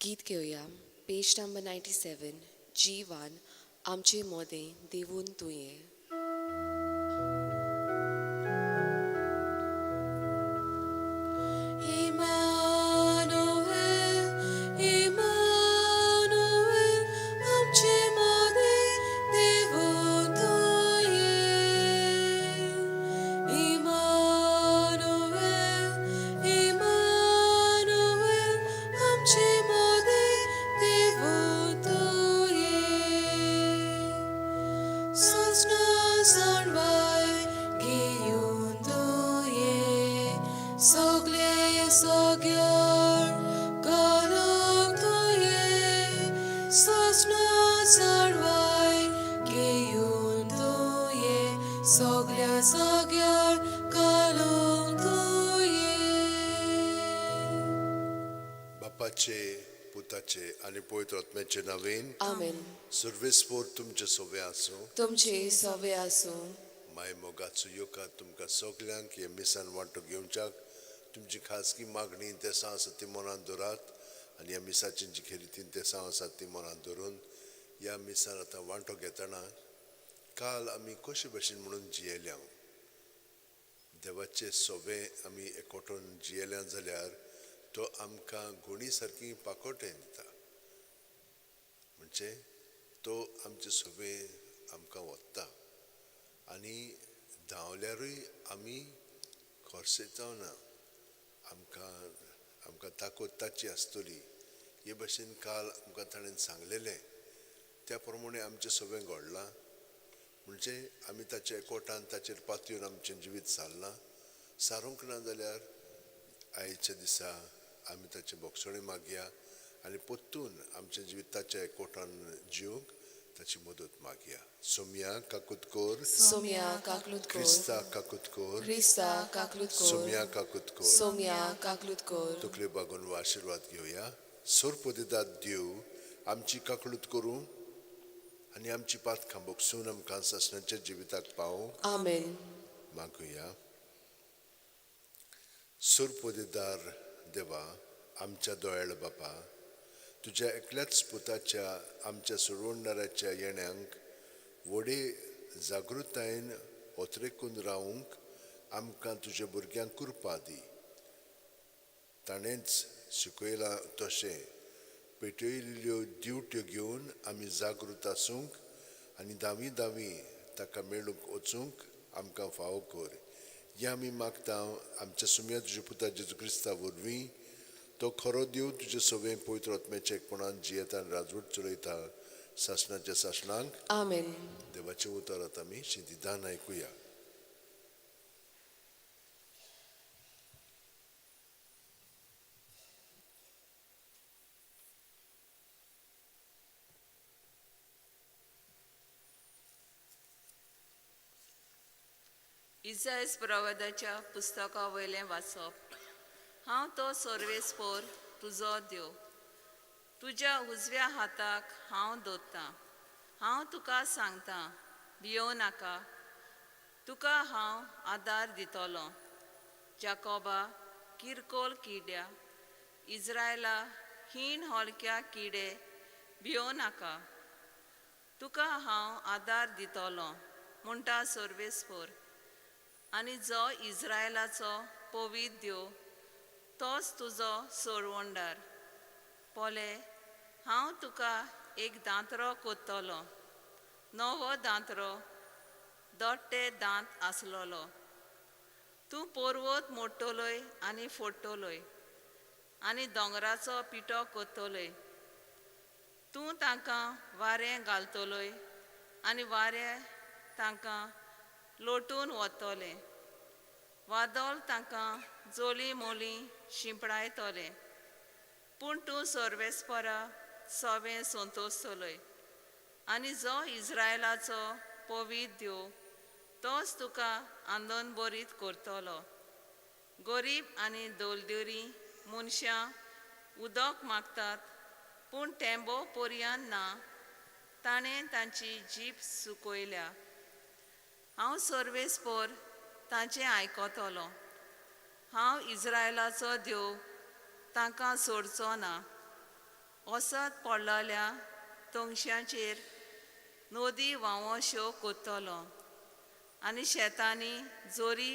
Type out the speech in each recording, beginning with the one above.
गीत घेऊया page number 97 G1 आमचे मोदे देवून तुये. बापाचे, पुताचे आणि पवित्र आत्म्याचे नावेन आमेन. सर्वेस्पोर तुमचे सोबे आसूं. तुमचे सवे आसूं. माय मोगाचो योका तुमकां सगल्यांक हे मिसान वांटो घेवच्याक तुमची खासगी मागणी ते सांव आसा ती मनांत दवरात आनी ह्या मिसाची जी खेरीतीन ते सांव आसा ती मनांत दवरून ह्या मिसान आतां वांटो घेतना काल आमी कशे भशेन म्हणून जियेल्या देवाचे सोबे आमी एकवटून जियेल्या जाल्यार तो आमकां गुणी सारकी पाकोटें दिता. म्हणजे तो आमचे सोबे आमकां वत्ता आनी धांवल्यारूय आमी खोर्से जावना. आमकां ताकद ताची आसतली हे भशेन काल आमकां ताणें सांगलेलें त्या प्रमाणे आमचें सोबें घडलां. म्हणजे आमी ताच्या एकवटान ताचेर पातयेवन आमचें जिवीत सारलां. सारूंक ना जाल्यार आयच्या दिसा आमी ताचे बोगसणे मागया आनी परतून आमचें जिवीत ताच्या एकवटान जिवंक ताची मदत मागया. सोम्या काकूत कोर. सोम्या काकलूत कोर. क्रिस्ता काकूत कोर. क्रिस्ता काकलूत कोर. सोम्या काकूत कोर. सोम्या काकलूत कोर. तकले बागून आशिर्वाद घेवया. सोरपदिदात देव आमची काकलूत करूं आनी आमची पातखां बोगसून आमकां ससण्याच्या जिविताक पावूं. आमेन. मागुया. सोरपदिदार देवा आमच्या दोयाळ बापा तुज्या एकल्याच पुताच्या आमच्या सोडवणाऱ्याच्या येण्यांक व्हडे जागृतायेन ओतरेकून रावूंक आमकां तुज्या भुरग्यांक कृपा दी. ताणेंच शिकयलां तशें पेटयिल्ल्यो दिवट्यो घेवन आमी जागृत आसूंक आनी दावी दावी ताका मेळूंक वचूंक आमकां फावो कर. हें आमी मागता आमच्या सुम्या तुज्या पुता जेजू क्रिस्ता वरवीं. तो खरो देव तुजे सोबे पवित्र आत्म्याच्या एकपणान जियेता आनी राजवट चलयता सासणाच्या सासणांक. आमेन. देवाचें उतर आतां आमी शिंदिदान आयकुया. इसायस प्रवादाच्या पुस्तका वयलें वाचप. हांव तो सर्वेस्पोर तुजो देव. तुज्या उजव्या हाताक हांव दवरतां. हांव तुका सांगतां भियों नाका. तुका हांव आदार दितलों. जाकोबा किरकोल किड्या, इस्रायला हीण हलक्या किडे भियों नाका. तुका हांव आदार दितलों म्हणटा सर्वेस्पोर. आनी जो इस्रायलाचो पवित्र देव तोच तुजो सोडवणदार. पोले हांव तुका एक दांतरो कोत्तलो. नवो दांतरो दोट्टे दांत आसलोलो. तूं पर्वत मोडटलोय आनी फोडटलोय आनी दोंगराचो पिठो कोत्तलोय. तूं तांकां वारें घालतलोय आनी वारें तांकां लोटून वतलें. वादळ तांकां जोली मोली शिंपडायतलें. पूण तूं सर्वेस्परा सोबें संतोसतलोय. आनी जो इस्रायलाचो पवित्र देव तोच तुका आंदोन बरीत करतलो. गरीब आनी दोलदिरी मनशां उदक मागतात पूण टेंबो पर्यान ना. ताणें तांची जीब सुकयल्या. हांव सर्वेस्पोर तांचें आयकतलों. हांव इस्रायलाचो देव तांकां सोडचो ना. वसत पडलेल्या तोंगशांचेर नदी व्हांवोश्यो कोत्तलो आनी शेतांनी जोरी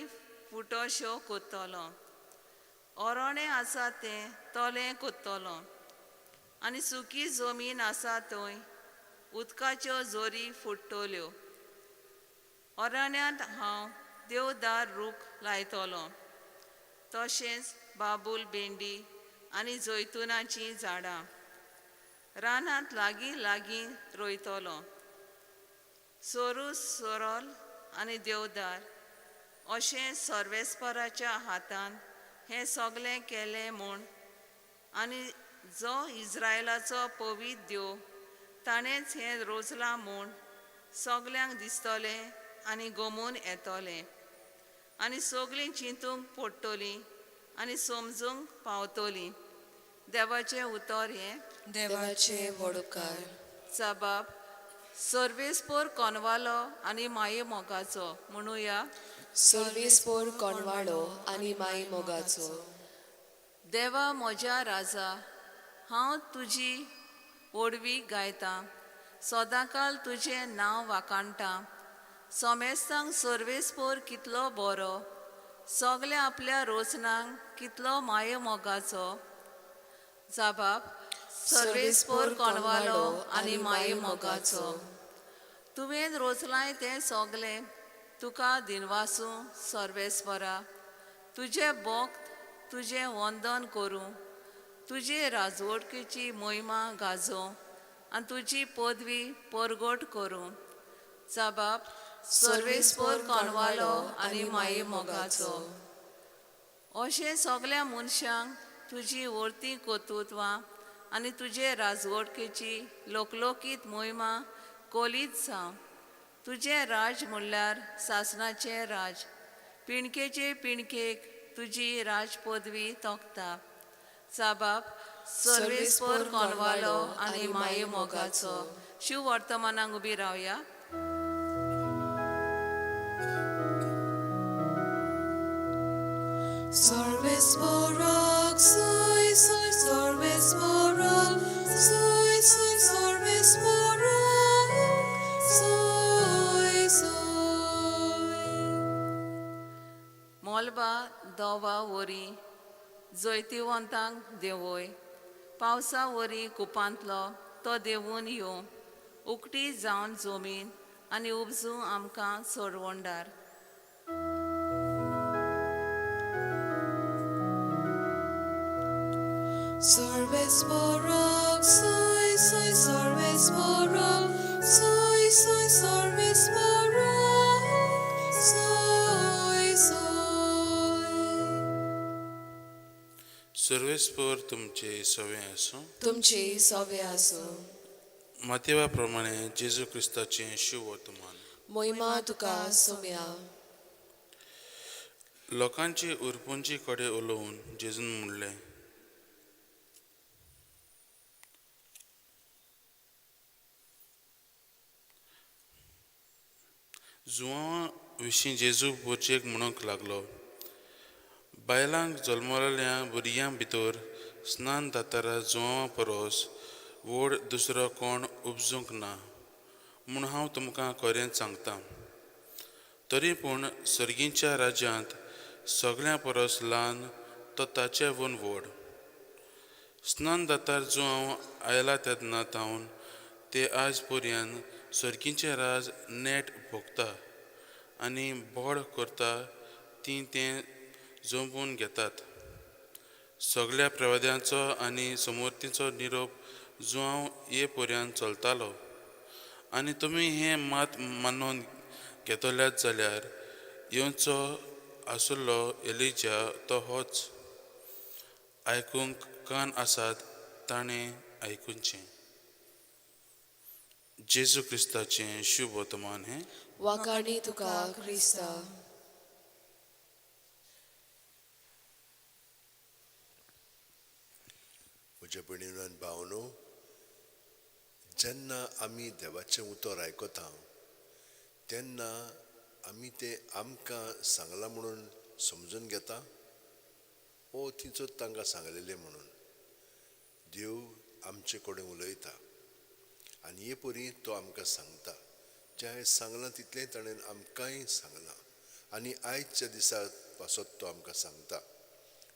फुटोश्यो कोत्तलो. ओरोणें आसा तें तोलें कोत्तलो आनी सुकी जमीन आसा थंय उदकाच्यो जोरी फुट्टल्यो. अरण्यांत हांव देवदार रूख लायतलो, तशेंच बाबूल भेंडी आनी जैतुनाचीं झाडां. रानांत लागीं लागीं रोयतलो. सोरू सोरोल आनी देवदार अशें सर्वेस्पराच्या हातान हें सगलें केलें म्हूण आनी जो इस्रायलाचो पवित्र देव ताणेंच हें रोचलां म्हूण सगल्यांक दिसतलें आनी गमून येतलें आनी सगलीं चिंतूंक पडटलीं आनी समजूंक पावतलीं. देवाचें उतर हें. देवाचे वडोवकार. जबाब सर्वेस्पोर कोनवालो आनी माये मोगाचो म्हणुया. सर्वेस्पोर कोणवाळो आनी माई मोगाचो. देवा म्हज्या राजा, हांव तुजी ओडवी गायतां. सदांकाल तुजें नांव वाखाणटां. सोमेस्तांक सर्वेस्पोर कितलो बरो, सगल्या आपल्या रोचनांक कितलो माये मोगाचो. जबाब सर्वेस्पोर कोणवालो आनी माये मोगाचो. तुवें रोचलाय तें सगलें तुका दिनवासूं सर्वेस्परा. तुजे भक्त तुजें वंदन करूं, तुजे राजवटकेची मोहिमा गाजों आनी तुजी पदवी परगट करूं. जबाब सर्वेस्पोर कोनवालो आनी माये मोगाचो. अशें सगल्या मनशांक तुजी वर्ती कोतुत्वां आनी तुजे राजवटकेची लोकलोकीत मोहिमा कोलीत जावं. तुजें राज म्हणल्यार सासणाचें राज. पिणकेचे पिणकेक तुजी राजपदवी तोखता. जबाब सर्वेस्पोर कोनवालो आनी माये मोगाचो. शिव वर्तमानाक उबी रावया. सर्वेस्पोराक सोय सोय सर्वेस्पोराक सोय सोय सर्वेस्पोराक सोय सोय. मोलबा दोवा वरी जैतिवंतांक देवोय. पावसा वरी कुपांतलो तो देवून येवं. उकटी जावन जमीन आनी उपजूं आमकां सोडवंडार. सर्वेस्पोराक सोय सोय सर्वेस्पोराक सोय सोय सर्वेस्पोराक सोय सोय. सर्वेस्पोर तुमचे सवे आसूं. तुमचे सवे आसूं. मातेवा प्रमाणे जेजू क्रिस्ताचें शिव वर्तमान. मोहिमा तुका सोम्या. लोकांची उरपुंची कडे उलोवन जेजून म्हणलें, जुवां विशीं जेजू बोचेक म्हणूंक लागलो, बायलांक जल्मलेल्या भुरग्यां भितर स्नान जातारा जुवां परोस व्हड दुसरो कोण उपजूंक ना म्हूण हांव तुमकां खरेंच सांगतां. तरी पूण सर्गींच्या राज्यांत सगळ्यां परस ल्हान तो ताचे वून व्हड. स्नान जातार जुवांव आयला तेन्ना तावन ते आज पर्यंत सर्गींचें राज नेट भोगता आनी बोड करता ती तें जमून घेतात. सगळ्या प्रवाद्यांचो आनी समर्थींचो निरोप जुवांव ये पर्यंत चलतालो. आनी तुमी हें मात मानून घेतल्यात जाल्यार येवचो आसुल्लो एलिजा तो होच. आयकूंक कान आसात ताणें आयकुचें. जेजू क्रिस्ताचें शुभ वर्तमान हें. वाखाणी तुका क्रिस्ता. म्हज्या भयणीनो आनी भावनो, जेन्ना आमी देवाचें उतर आयकता तेन्ना आमी तें आमकां सांगलां म्हणून समजून घेता ओ तिचो तांकां सांगलेलें म्हणून. देव आमचे कडेन उलयता आनी हे परी तो आमकां सांगता. जे हांवें सांगलां तितलें ताणें आमकांय सांगलां आनी आयजच्या दिसा पासत तो आमकां सांगता.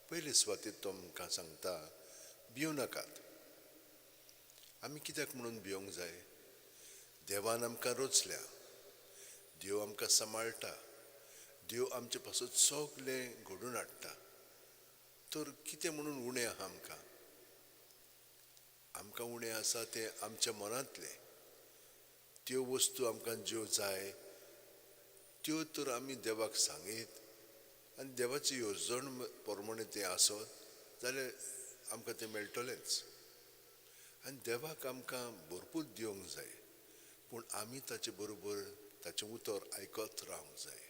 पयले सुवातेर तो आमकां सांगता, भिवू नाकात. आमी कित्याक म्हणून भिवंक जाय? देवान आमकां रचल्या, देव आमकां सांबाळटा, देव आमचे पासून सगलें घडोवन हाडटा. तर कितें म्हणून उणें आहा आमकां? आमकां उणें आसा तें आमच्या मनांतलें. त्यो वस्तू आमकां ज्यो जाय त्यो तर आमी देवाक सांगीत आनी देवाची येवजण प्रमाणे तें आसत जाल्यार आमकां तें मेळटलेंच. आनी देवाक आमकां भरपूर दिवंक जाय, पूण आमी ताचे बरोबर ताचें उतर आयकत रावंक जाय.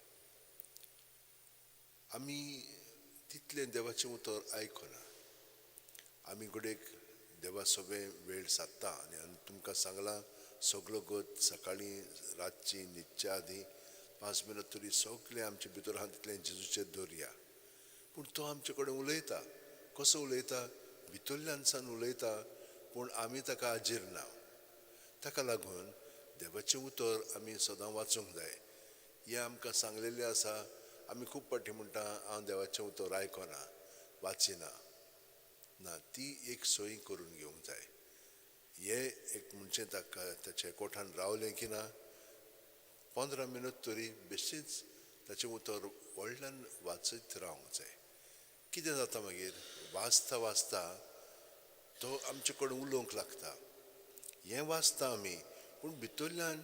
आमी तितलें देवाचें उतर आयकना. आमी घडयेक देवा सगळें वेळ सादता आनी तुमकां सांगलां सगळो गत सकाळीं रातची न्हिदच्या आदीं 5 मिनट तरी सगळें आमचे भितर आहा तितलें जेजूचेर दवरया. पूण तो आमचे कडेन उलयता. कसो उलयता? भितरल्यान सावन उलयता, पूण आमी ताका आजीर ना. ताका लागून देवाचें उतर आमी सदां वाचूंक जाय. हें आमकां सांगलेलें आसा. आमी खूब फावटी म्हणटा हांव देवाचें उतर आयकना, वाचिना. ना, ती एक सोय करून घेवंक जाय. हे एक म्हणचें ताका ताच्या कोठान रावलें की ना 15 मिनट तरी बेश्टीच ताचें उतर व्हडल्यान वाचत रावंक जाय. कितें जाता मागीर? वाचता वाचता तो आमचे कडेन उलोवंक लागता. हें वाचता आमी, पूण भितरल्यान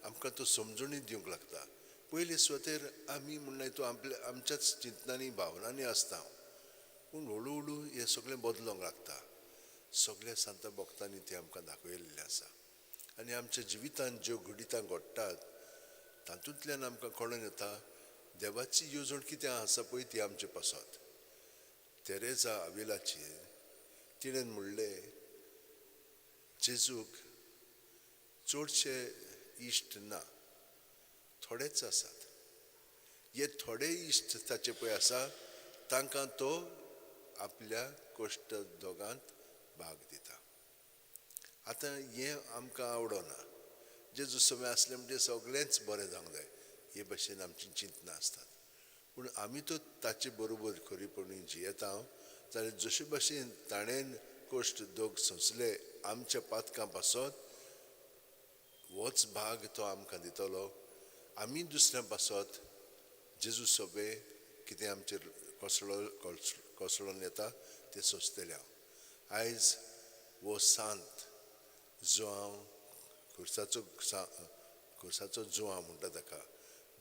आमकां तो समजणी दिवंक लागता. पयले सुवातेर आमी म्हणल्यार तो आमच्याच चिंतनांनी भावनांनी आसता, पूण हळू हळू हें सगळें बदलोंक लागता. सगळ्या सांत भक्तांनी तें आमकां दाखयल्लें आसा. आनी आमच्या जिवितांत ज्यो घडितां घडटात तातूंतल्यान आमकां कळून येता देवाची येवजण कितें आसा पळय ती आमचे पासत. तेरेजा अविलाचेर तिणें म्हणलें जेजूक चडशे इश्ट ना, थोडेच आसात. हे थोडे इश्ट ताचे पळय आसा तांकां तो आपल्या कश्ट दोगांत भाग दिता. आतां हें आमकां आवडना. जेजू समें आसलें म्हणजे सगळेंच बरें जावंक जाय, हे भाशेन आमची चिंतना आसतात. पूण आमी तो ताचे बरोबर खरीपणी जियेता जाल्यार जशे भाशेन ताणें कश्ट दोग सोंसले आमच्या पातकां पासत होच भाग तो आमकां दितलो. आमी दुसऱ्यां पासत जेजू सोबे कितें आमचेर कोसळोन येता तें सोंसतले हांव. आयज हो सांत जो हांव खुर्साचो जुवां म्हणटा ताका,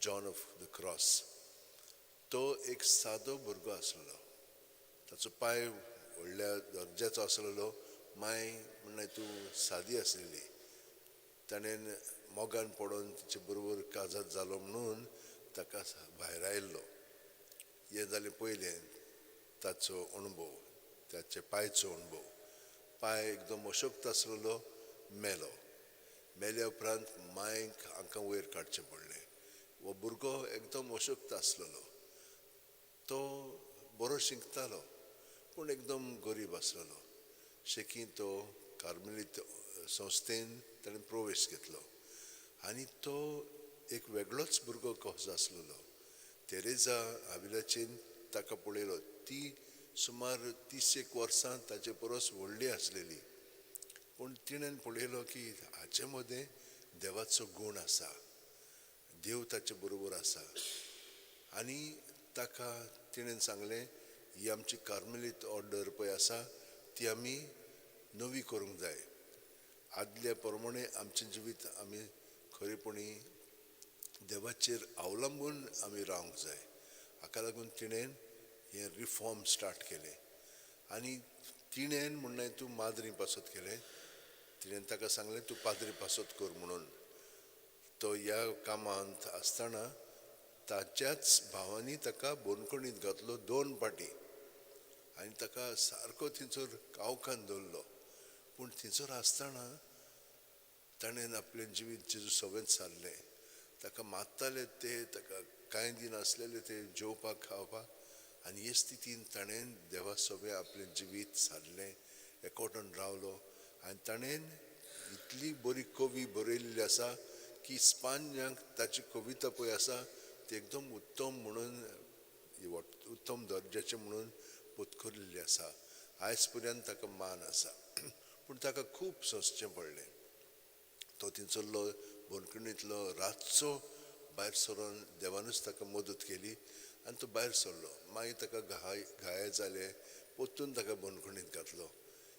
जॉन ऑफ द क्रॉस, तो एक सादो भुरगो आसलो. ताचो पांय व्हडल्या दर्ज्याचो आसलेलो, माय म्हणल्यार तूं सादी आसलेली. ताणें मोगान पडोवन तिचे बरोबर काजत जालो म्हणून ताका भायर आयिल्लो. हें जालें पयलें ताचो अणभव, ताचे पांयचो अणभव. पांय एकदम अशक्त आसलेलो, मेलो. मेल्या उपरांत मांयक हांकां वयर काडचें पडलें. हो भुरगो एकदम अशक्त आसलेलो. तो बरो शिंकतालो पूण एकदम गरीब आसलेलो. शेकी तो कार्मेलीत संस्थेन ताणें प्रवेश घेतलो आनी तो एक वेगळोच भुरगो कसो आसलेलो. तेरेजा अविलाचेन ताका पळयलो. ती सुमार 30 वर्सां ताचे परस व्हडली आसलेली, पूण तिणें पळयलो की हाचे मदें देवाचो गूण आसा, देव ताचे बरोबर आसा. आनी ताका तिणें सांगलें ही आमची कार्मेलीत ऑर्डर पळय आसा ती आमी नवी करूंक जाय. आदल्या प्रमाणे आमचें जिवीत आमी खरेपणी देवाचेर अवलंबून आमी रावंक जाय. हाका लागून तिणें हें रिफॉर्म स्टार्ट केलें. आनी तिणें म्हणलें तूं माद्री पासत केलें. तिणें ताका सांगलें तूं पाद्री पासत कर म्हणून. तो ह्या कामांत आसतना ताच्याच भावांनी ताका बोनकणींत घातलो 2 फावटी आनी ताका सारको थिंचोर कावकान दवरलो. पूण थिंचोर आसतना ताणें आपलें जिवीत जेजू सवेंत सारलें. ताका मात्ताले ते ताका कांय दिन आसलेले ते जेवपाक खावपाक, आनी हे स्थितीन ताणें देवा सोबे आपलें जिवीत सारलें, एकवटून रावलो आनी ताणें इतली बरी कवी बरयल्ली आसा की इस्पान्यांक ताची कविता पळय आसा ती एकदम उत्तम म्हणून उत्तम दर्जाचें म्हणून पत्करिल्ली आसा. आयज पर्यंत ताका मान आसा. पूण ताका खूब सोंसचें पडलें. तो थिंचरलो बोनकुणींतलो रातचो भायर सरोन देवानूच ताका मदत केली आनी तो भायर सरलो. मागीर ताका घाये जाले, पोत्तून ताका बोनकुणींत घातलो.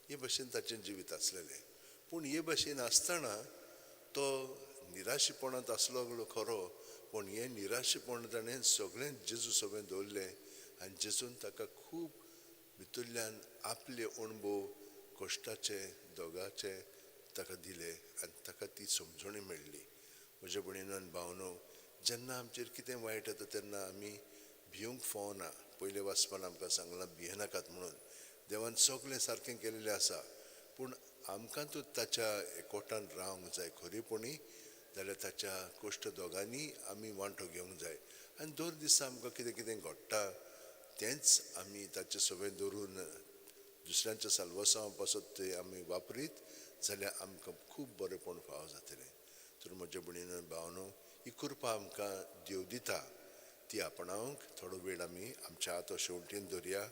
हे भाशेन ताचें जिवीत आसलेलें. पूण हे भाशेन आसतना तो निराशीपणांत आसलो खरो, पूण हें निराशीपण ताणें सगळें जेजू सवें दवरलें आनी जेजून ताका खूब भितरल्यान आपले अणभव कश्टाचे दोगाचे ताका दिले आनी ताका ती समजणी मेळ्ळी. म्हज्या भयणीनो आनी भावनो, जेन्ना आमचेर कितें वायट येता तेन्ना आमी भिवंक फावना. पयले वाचपान आमकां सांगलां भियेनाकात म्हणून. देवान सगळें सारकें केलेलें आसा, पूण आमकांतूच ताच्या एकवटान रावंक जाय खरीपणी. जाल्यार ताच्या कश्ट दोगांनी आमी वांटो घेवंक जाय. आनी दर दिसा आमकां कितें कितें घडटा तेंच आमी ताचे सवें धरून दुसऱ्यांच्या साल्वसांव पासत ते आमी वापरीत जाल्यार आमकां खूब बरेंपण फावो जातलें. तर म्हज्या भयणीनो भावनो, ही कृपा आमकां देव दिता ती आपणावंक थोडो वेळ आमी आमच्या हात शेवटीन धरया,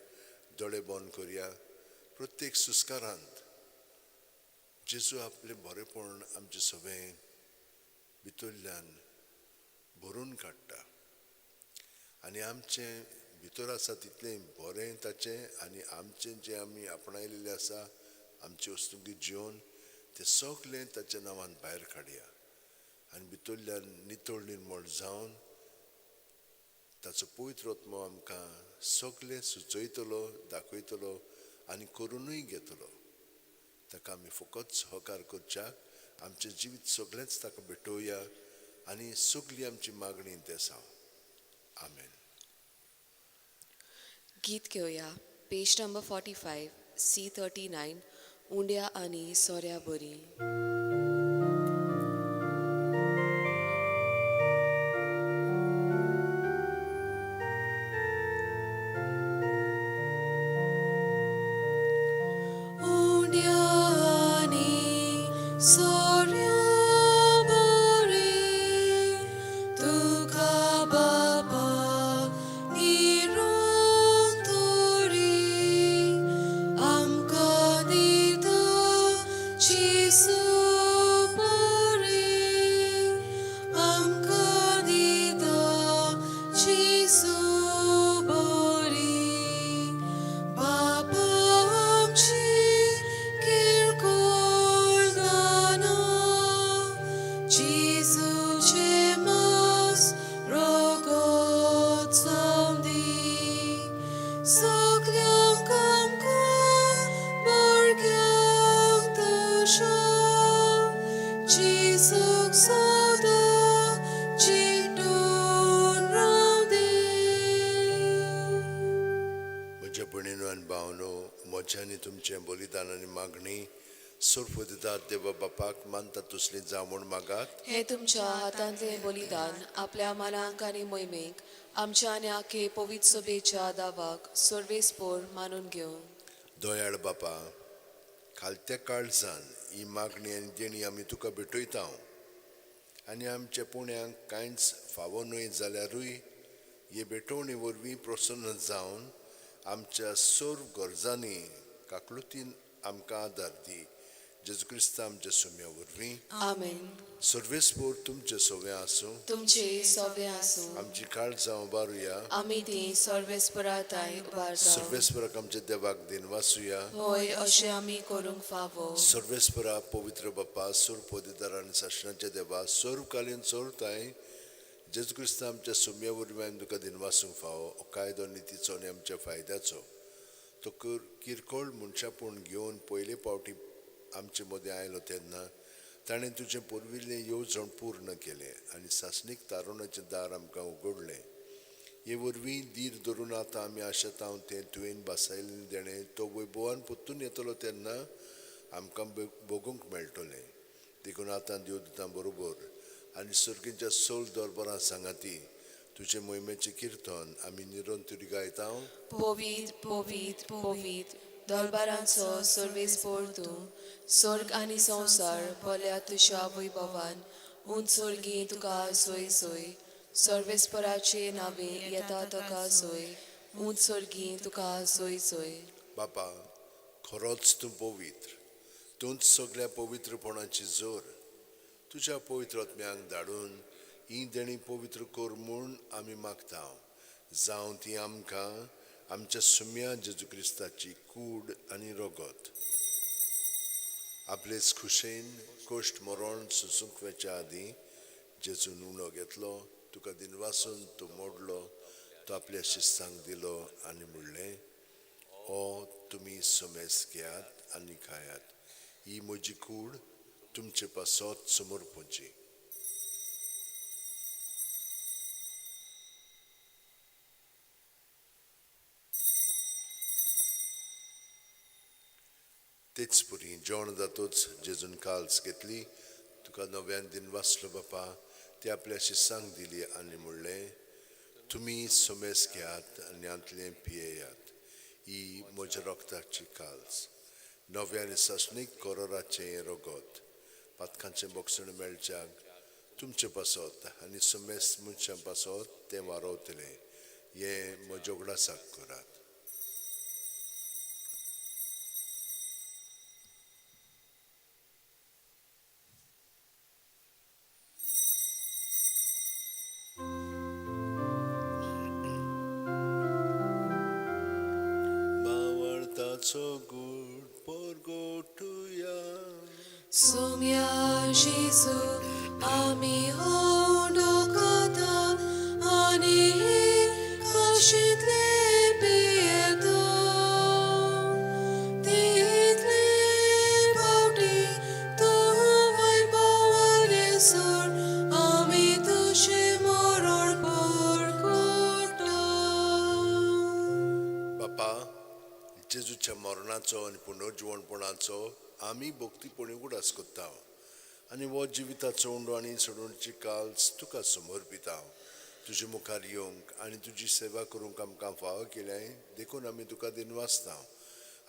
दोळे बंद करया. प्रत्येक सुस्कारांत जेजू आपलें बरेंपण आमचे सवें भितरल्यान भरून काडटा आनी आमचें भितर आसा तितलें बरें ताचें आनी आमचें जें आमी आपणायलेलें आसा आमचे वस्तुंकी जिवन तें सगळें ताच्या नांवान भायर काडया आनी भितरल्यान नितळ निर्मळ जावन ताचो पवित्र आत्मो आमकां सगळें सुचयतलो, दाखयतलो आनी करूनय घेतलो. ताका आमी फकत सहकार करच्याक आमचें जिवीत सगळेंच ताका भेटोवया आनी सगळी आमची मागणी तें सांग. आमेन. गीत घेवया. पेज नंबर 45, C39, उंड्या आनी सोऱ्या बरी. मोज्यानी तुमचें बलिदान आनी मागणी सुर्फ दितात देवा बापाक मानता तसली जावं म्हूण मागात. हे तुमच्या हातांतलें बलिदान आपल्या मनाक आनी मोहिमेक आमच्या आनी आखे पवित्र सभेच्या दावाक सर्वेस्पोर मानून घेवं. दयाळ बापा, खालत्या काळजान ही मागणी आनी देणी आमी तुका भेटयता आनी आमच्या पुण्यांक कांयच फावो न्हय जाल्यारूय हे भेटोवणी वरवीं प्रसन्न जावन आमच्या सर्व गरजांनी काकलुतीन आमकां आदार दी. जेजू क्रिस्त आमच्या सोम्या वरवीं. आमेन. सर्वेस्पोर तुमचे सोवे आसूं. तुमचे सोवे आसूं. आमची काळजां उबारुया. आमी ती सर्वेस्पराताय उबारता. सर्वेस्पराक आमच्या देवाक दिन वाचुया. होय, अशें आमी करूंक फावो. सर्वेस्परा पवित्र बापा, सुर पोदिदार आनी सासणाच्या देवा, सर्वकालीन चोरताय जेजू क्रिस्त आमच्या सोम्या वरवीं आमी तुका दिन वाचूंक फावो. कायदो नितीचो आनी आमच्या फायद्याचो तो किरकोळ मनशापूण घेवन पयले फावटी आमचे मदें आयलो तेन्ना ताणें तुजें पुर्विल्लें येवजण पूर्ण केलें आनी सासणीक तारुणाचें दार आमकां उगडलें. हे वरवीं धीर धरून आतां आमी आशेतांव तें तुवें बासायल्लें देणें तो वैभवान परतून येतलो तेन्ना आमकां भोगूंक मेळटलें. देखून आतां देवदूतां बरोबर आनी सर्गीच्या सोल दरबारां सांगाती तुजे मोहिमेचें किर्तन आमी निरंतरी गायता. पोवीत पोवीत पोवीत दोलबारांचो सर्वेस्पोर तूं स्वर्ग आनी संवसार भल्या तुज्या वैभवान उंच सर्गी तुका सोय सोय सर्वेस्पराचे नावे येता ताका सोय उंच सर्गी तुका सोय सोय बापा खरोच तूं पवित्र तूंच सगळ्या पवित्रपणाची जोर तुज्या पवित्र आत्म्यांक धाडून ही देणी पवित्र कोर म्हूण आमी मागता जावं ती आमकां आमच्या सुम्या जेजू क्रिस्ताची कूड आनी रगत आपलेच खुशेन कोश्ट मरण सुसूंक वेच्या आदीं जेजून उणो घेतलो तुका दिनवासून तूं मोडलो तो आपल्या शिस्तांक दिलो आनी म्हणलें ओ तुमी सोमेस घेयात आनी खायात ही म्हजी कूड तुमचे पासत समोर पोंची तेच पुरी जेवण जातूच जेजून काल्स घेतली तुका नव्यान दिन वाचलो बापा ते आपल्या शिस्सांक दिली आनी म्हणलें तुमी सोमेस घेयात आनी आंतलें पियेयात ही म्हज्या रोगताची काल्स नव्यान ससनीक कोरोराचें रगत पातकांचें बोगसण मेळच्याक तुमचे पासत आनी सोमेस मनशां पासत तें वारोवतलें हें म्हज्या उगडासाक करात बावळताचो good पोरगोटुया Sumia Jesu, ami ondokata, ani kashitle piedo. Title bauti, tu vai bawalesor, ami tushe moror porkota. बापा जेजूच्या मरणाचो आनी पुनर्जीवनपणाचो आमी भक्तीपणी उडास कोत्ता आनी हो जिविताचो उंडो आनी सोडूनची काल्स तुका समर्पिता तुजे मुखार येवंक आनी तुजी सेवा करूंक आमकां फाव केल्याय देखून आमी तुका दिनवासता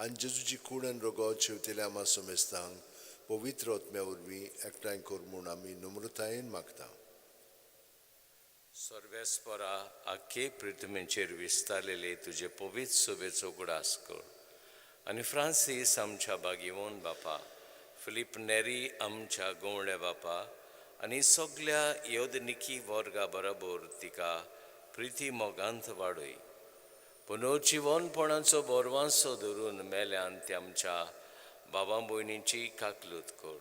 आनी जेजूची कूड आनी रगत शेवतेल्या आमा समेस्तांक पवित्र आत्म्या वरवीं एकठांय कर म्हूण आमी नम्रतायेन मागता सर्वेस्परा आख्खे पृथ्वीचेर विस्तारलेले तुजे पवित्र सोबेचो उगडास कर आनी फ्रांसीस आमच्या बागीवोन बापा फिलीप नेरी आमच्या गोवण्या बापा आनी सगळ्या योधनिकी वर्गा बरोबर तिका प्रिती मोगांत वाडय पुनर्जीवनपणाचो बोरवांसो धरून मेल्यान ते आमच्या बाबा भयणींची काकलूत कर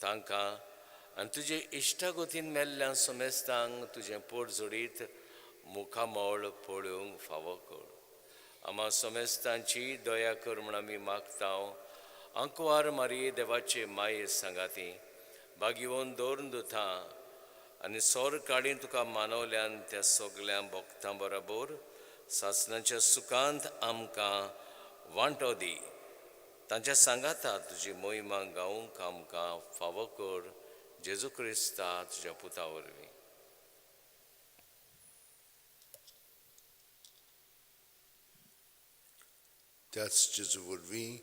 तांकां आनी तुजे इश्टागोतीन मेल्ल्या समेस्तांक तुजें पोट जोडीत मुखामोळ पळोवंक फावो कर आमा समेस्तांची दया कर म्हूण आमी मागतांव अंकवार मारये देवाचे माये सांगाती बागीवोन दवरून दुतां आनी सोर काडीन तुका मानवल्यान त्या सगळ्या भक्तां बरोबर सासणाच्या सुखांत आमकां वांटो दी तांच्या सांगाता तुजी मोहिमा गावूंक आमकां फावो कर जेजू क्रिस्ता तुज्या पुता वरवीं त्याच जेजू वरवीं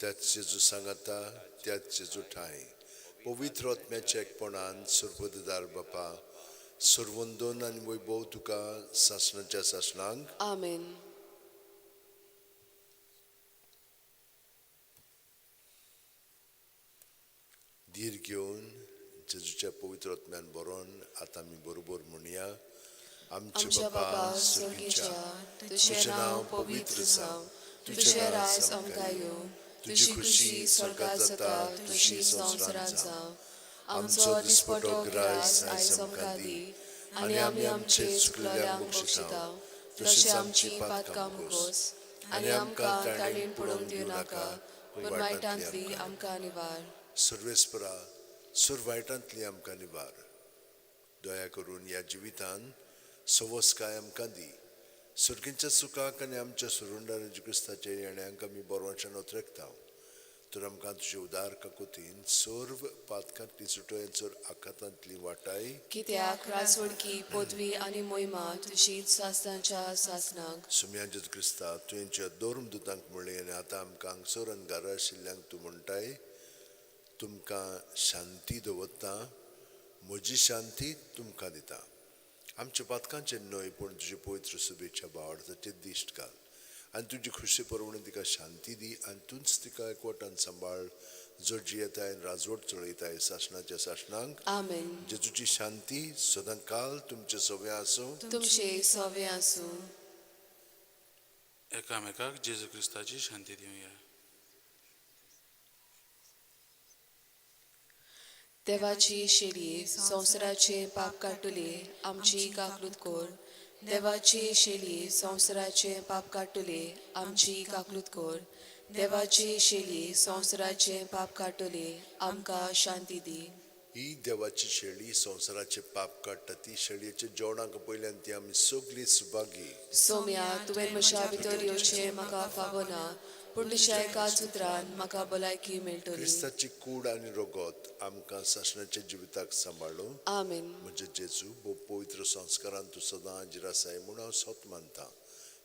त्याच जेजू सांगाता त्याच जेजू ठाय पवित्र आत्म्याच्या एकपणान सर्वदार बापा सर्वंदोन आनी वैभव तुका सासणाच्या सासणांक Amen. धीर घेवन जेजूच्या पवित्र आत्म्यान बरोवन आतां आमी बरोबर म्हणया आमच्या बाबा स्वर्गीच्या तुझें नांव पवित्र जावं तुझें राज आमकां येवं तुजी खुशी स्वर्गात जाता तशी संवसारांत जावं आमचो दिसपटो गिरायस आयज आमकां दी आनी आमी आमचे चुकलेल्यांक बक्षिता तशें आमची पातकां मुगोस आनी आमकां ताळीन पडोवंक दिवं नाका पूण वायटांतली आमकां निवार सर्वेस्परा सुर वायटांतली आमकां निवार दया करून ह्या जिवितान सवस्काय आमकां दी सर्गींच्या सुखाक आनी आमच्या सुरुंडार क्रिस्ताच्या येण्याक आमी बोरवंशान उतरकता तर आमकां तुजे उदार काकुतीन सर्व पातकांतली सुटयांचो आखातांतली वाटाय कित्याक राजवडकी पदवी आनी मोहिमा तुजीच सासनाच्या सासनाक सुम्या जेजू क्रिस्ता तुवेंच्या दोन दुतांक म्हणली आनी आतां आमकां हांगसर आनी घरा आशिल्ल्यांक तूं म्हणटाय तुमकां शांती दवरता म्हजी शांती तुमकां दिता. आमच्या पातकांचे न्हय पूण तुजे पवित्र शुभेच्छा बावडताचे दिश्ट घाल आनी तुजी खुशी परवणी तिका शांती दी आनी तूंच तिका एकवटान सांबाळ जोडजी येताय आनी राजवट चलयताय शासनाच्या शासनांक. आमेन. जेजूची शांती सदां काल तुमचे सवे आसूं. तुमचे सवे आसूं. एकामेकाक जेजू क्रिस्ताची शांती दिवया. देवाची शेळी संवसाराचे पाप काडटली आमची काकलूत कोर. देवाची शेळी संवसाराचे पाप काडटली आमची काकलूत कोर. देवाची शेळी संवसाराचे पाप काडटली आमकां शांती दी. ही देवाची शेळी संवसाराचे पाप काडटा ती शेळयेच्या जेवणाक पयल्यान ती आमी सगळीं सुभागी. सोम्या तुवें म्हज्या भितर येवचें म्हाका फावना पूण तुज्या एकाच उतरान म्हाका भलायकी मेळटली. क्रिस्ताची कूड आनी रगत आमकां शासनाच्या जिविताक सांबाळूं. आमेन. म्हजे जेजू भोव पवित्र संस्कारान तूं सदां जिरासाय म्हूण हांव सत मानता.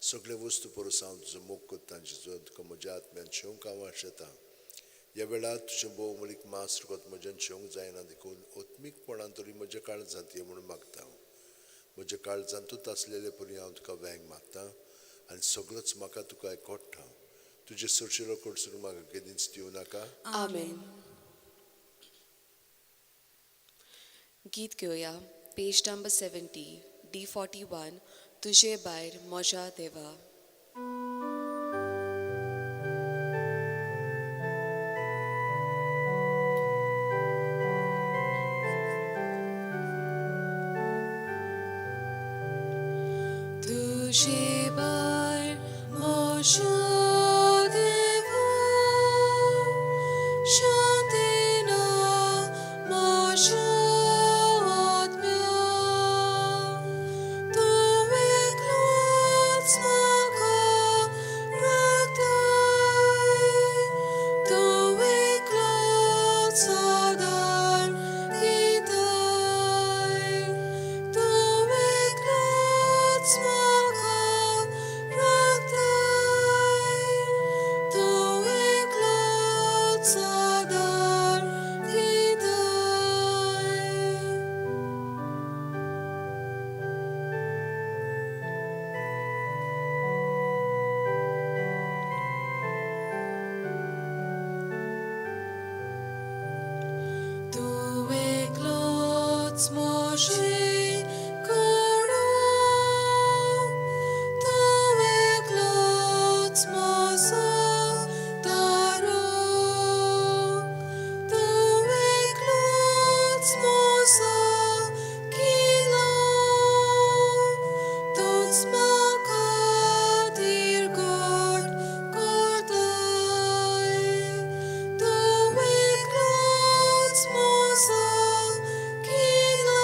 सगळे वस्तू परस हांव तुजो मोग करता जेजू तुका म्हज्या आत्म्यान शेवंक आवाज येता. ह्या वेळार तुजें भोव मलीक मास रगत म्हज्यान शेवंक जायना देखून ओत्मीकपणान तरी म्हज्या काळजांत ये म्हणून मागता. म्हज्या काळजांतूच आसलेले परी हांव तुका वेंग मागता आनी सगळोच म्हाका तुका एकवटा. तुजे सुरशिरो कडसून म्हाका केदींच दिवं नाका. आमेन. गीत घेवया. पेज नंबर 70 D41 तुजे भायर म्हज्या देवा. तुजे भायर म्हज्या देवा शांती ना म्हज्या आत्म्या. तूं एकलोच म्हाका राखताय. तूं एकलोच आदार दिताय. तूं एकलोच म्हाका राखताय. तूं एकलोच आदार दिताय. तूं एकलोच म्हजें कोडो. तूं एकलोच म्हजो तारो. तूं एकलोच म्हजो किल्लो. तूंच म्हाका तिरगोड करताय. तूं एकलोच म्हजो किल्लो.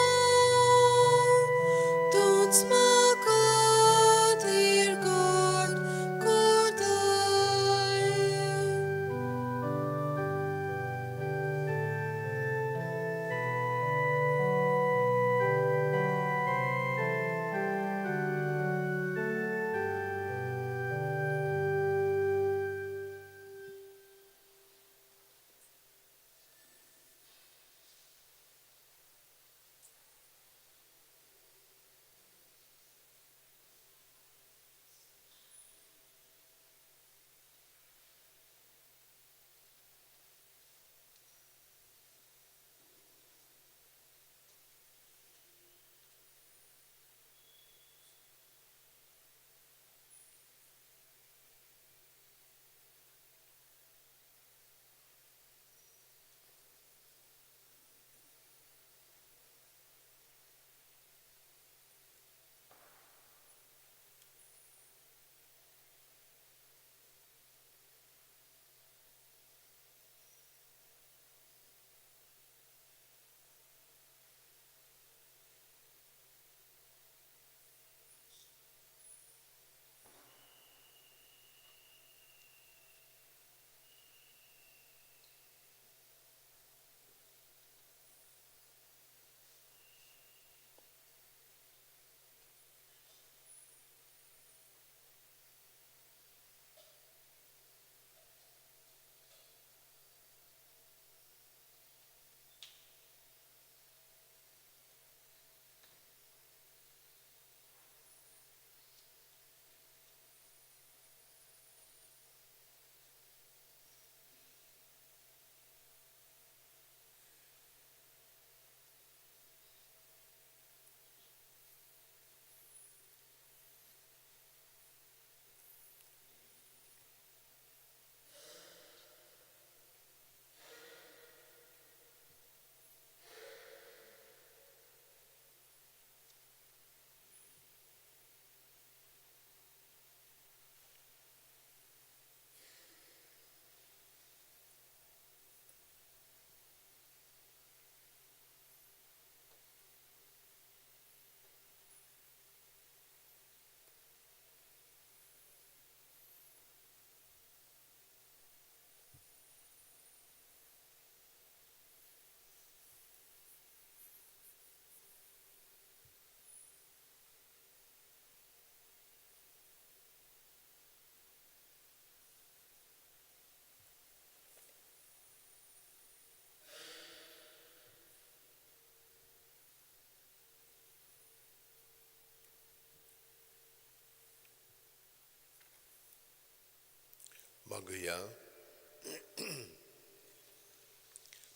मागुया.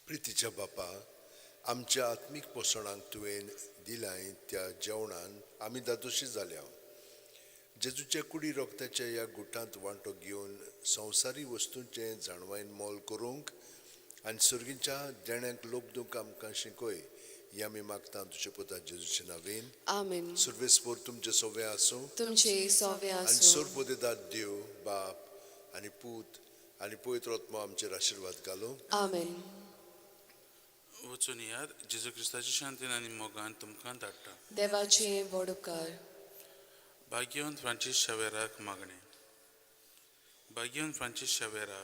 प्रितीच्या बापा, आमच्या आत्मीक पोसणाक तुवें दिलाय त्या जेवणान आमी दादोशी जाल्या. जेजूच्या कुडी रोगताच्या ह्या गुटांत वांटो घेवन संवसारी वस्तूंचे जाणवायन मोल करूंक आनी सर्गीच्या देण्याक लोबदूंक आमकां शिकय. हे आमी मागता तुजे पुता जेजूच्या नांवेन. आमेन. सर्वेस्पोर तुमचे सोवे आसूं तुमचे सोवे आनी आसूं. सोर्पोदेदार देव बाप आनी पूत आनी पवित्र आत्मा आमचेर आशिर्वाद घालूं. आमेन. वचून याद जेजू क्रिस्ताची शांतीन आनी मोगान तुमकां धाडटा. देवाचे व्हड उपकार. भाग्यवंत फ्रांसीस शावेराक मागणे. भाग्यवंत फ्रांसीस शावेरा,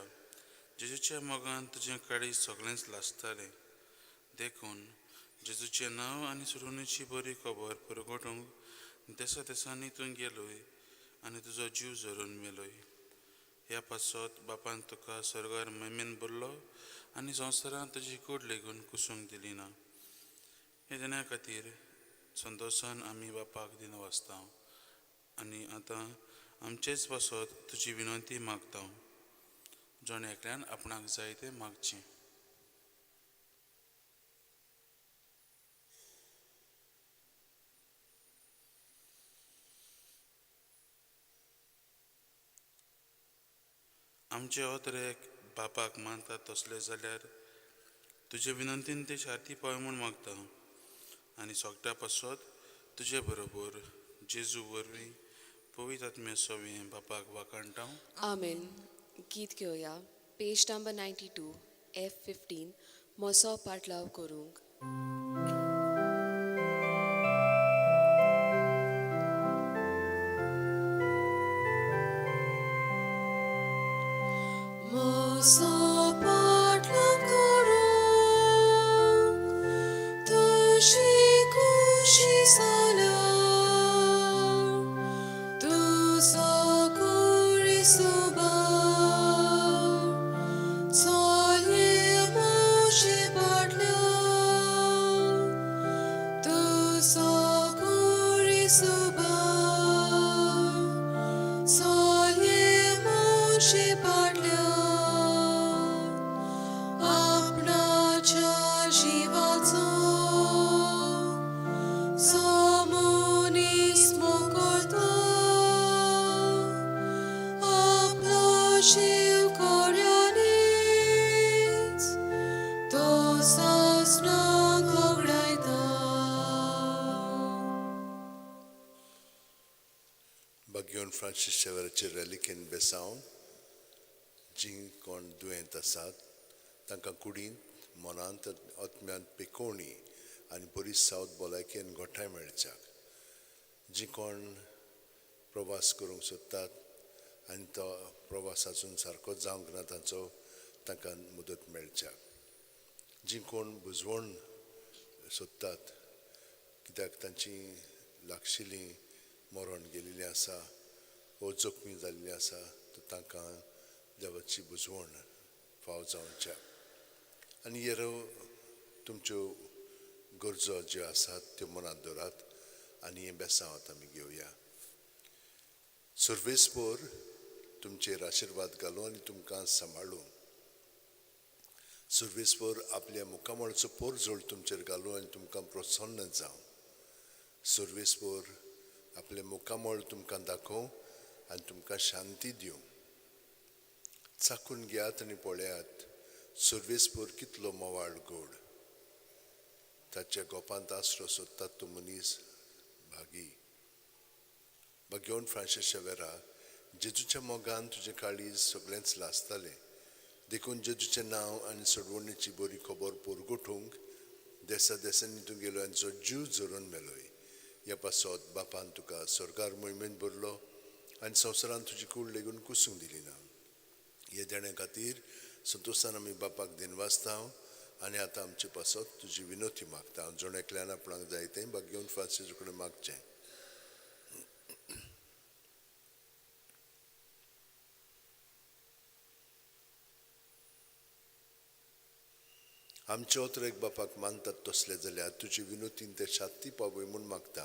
जेजूच्या मोगान तुजें काळी सगळेंच लासतालें देखून जेजूचें नांव आनी सुडवणेची बरी खबर परगटूंक देसा देसांनी तूं गेलोय आनी तुजो जीव झरून मेलोय. ह्या पासत बापान तुका स्वर्गार मैमेन भरलो आनी संवसारांत तुजी कूड लेगून कुसूंक दिली ना. हे देण्या खातीर संतोशान आमी बापाक दिन वाचता आनी आतां आमचेच पासत तुजी विनंती मागता. जण एकल्यान आपणाक जाय तें मागचें. आमचे हो तरेक बापाक मानतात तसले जाल्यार तुजे विनंतीन ते शार्ती पावय म्हूण मागता आनी सोगट्या पासत तुजे बरोबर जेजू वरवीं पवित्र आत्मे सोवें बापाक वाकाणटा. आमेन. गीत घेवया. पेज नंबर 92 F15 मोसो पाटलाव करूंक. मोसो पाटलाव करूंक तुजी कुशी जाल्यार तुजो कुडी सोबार चोले मोशे पाटल्यार तुजो कुडी सोबार चोले मोशे पाटल्यार भाग्यवंत फ्रांसीस शावेराचे रॅलिकेन बेसावन जी कोण दुयेंत आसात तांकां कुडींत मनांत आत्म्यांत पिकोवणी आनी बरी सावत भलायकेन गोठाय मेळच्याक. जी कोण प्रवास करूंक सोदतात आनी तो प्रवास आजून सारको जावंक ना तांकां मदत मेळच्याक. जी कोण बुजवण सोदतात कित्याक तांची लागशिल्लीं मरण गेलेलीं आसा वो जखमी जाल्लीं आसा तांकां देवाची बुजवण फाव जावच्या. आनी हेरो तुमच्यो गरजो ज्यो आसात त्यो मनांत दवरात आनी हें बेसांवात आमी घेवया. सर्वेस्पोर तुमचेर आशिर्वाद घालूं आनी तुमकां सांबाळूं. सर्वेस्पोर आपल्या मुखामळचो पोरजोळ तुमचेर घालूं आनी तुमकां प्रसन्न जावं. सर्वेस्पोर आपले मुखामळ तुमकां दाखोव आनी तुमकां शांती दिवं. चाखून घेयात आनी पळयात सर्वेस्पोर कितलो मोवाळ गोड. ताच्या गोपांत आसरो सोदतात तो मनीस भागी. भाग्यवंत फ्रांसीस शावेरा, जेजूच्या मोगान तुजें काळीज सगळेंच लासतालें देखून जेजूचें नांव आनी सोडवणेची बरी खबर पोरगोठूंक देसा देसांनी तूं गेलो आनी जो जीव झरून मेलोय. ह्या पासत बापान तुका स्वर्गार मोहिमेन भरलो आनी संवसारान तुजी कूड लेगून कुसूंक दिली ना. हे देण्या खातीर संतोशान आमी बापाक दिन वाचता आनी आतां आमचे पासत तुजी विनोती मागता. जण एकल्यान आपणाक जाय तें भाग्यवंत फ्रांसीस कडेन मागचें. आमचे ओतरेक बापाक मानतात तसले जाल्यार तुजी विनोतीन ते शांती पावय म्हूण मागता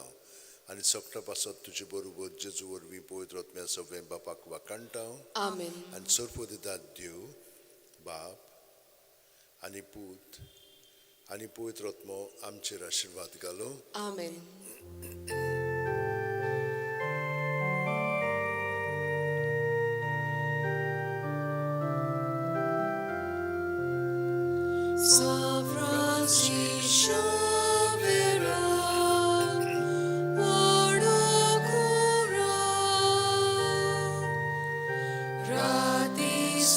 आनी सगळ्या पासत तुजे बरोबर जेजू वरवीं पवित्र आत्म्या सगळें बापाक वाकणटाव Amen. आनी सर्व दितात देव बाप आनी पूत आनी पवित्र आत्मो आमचेर आशिर्वाद घालो. Amen. Sovereign Xavier, Radis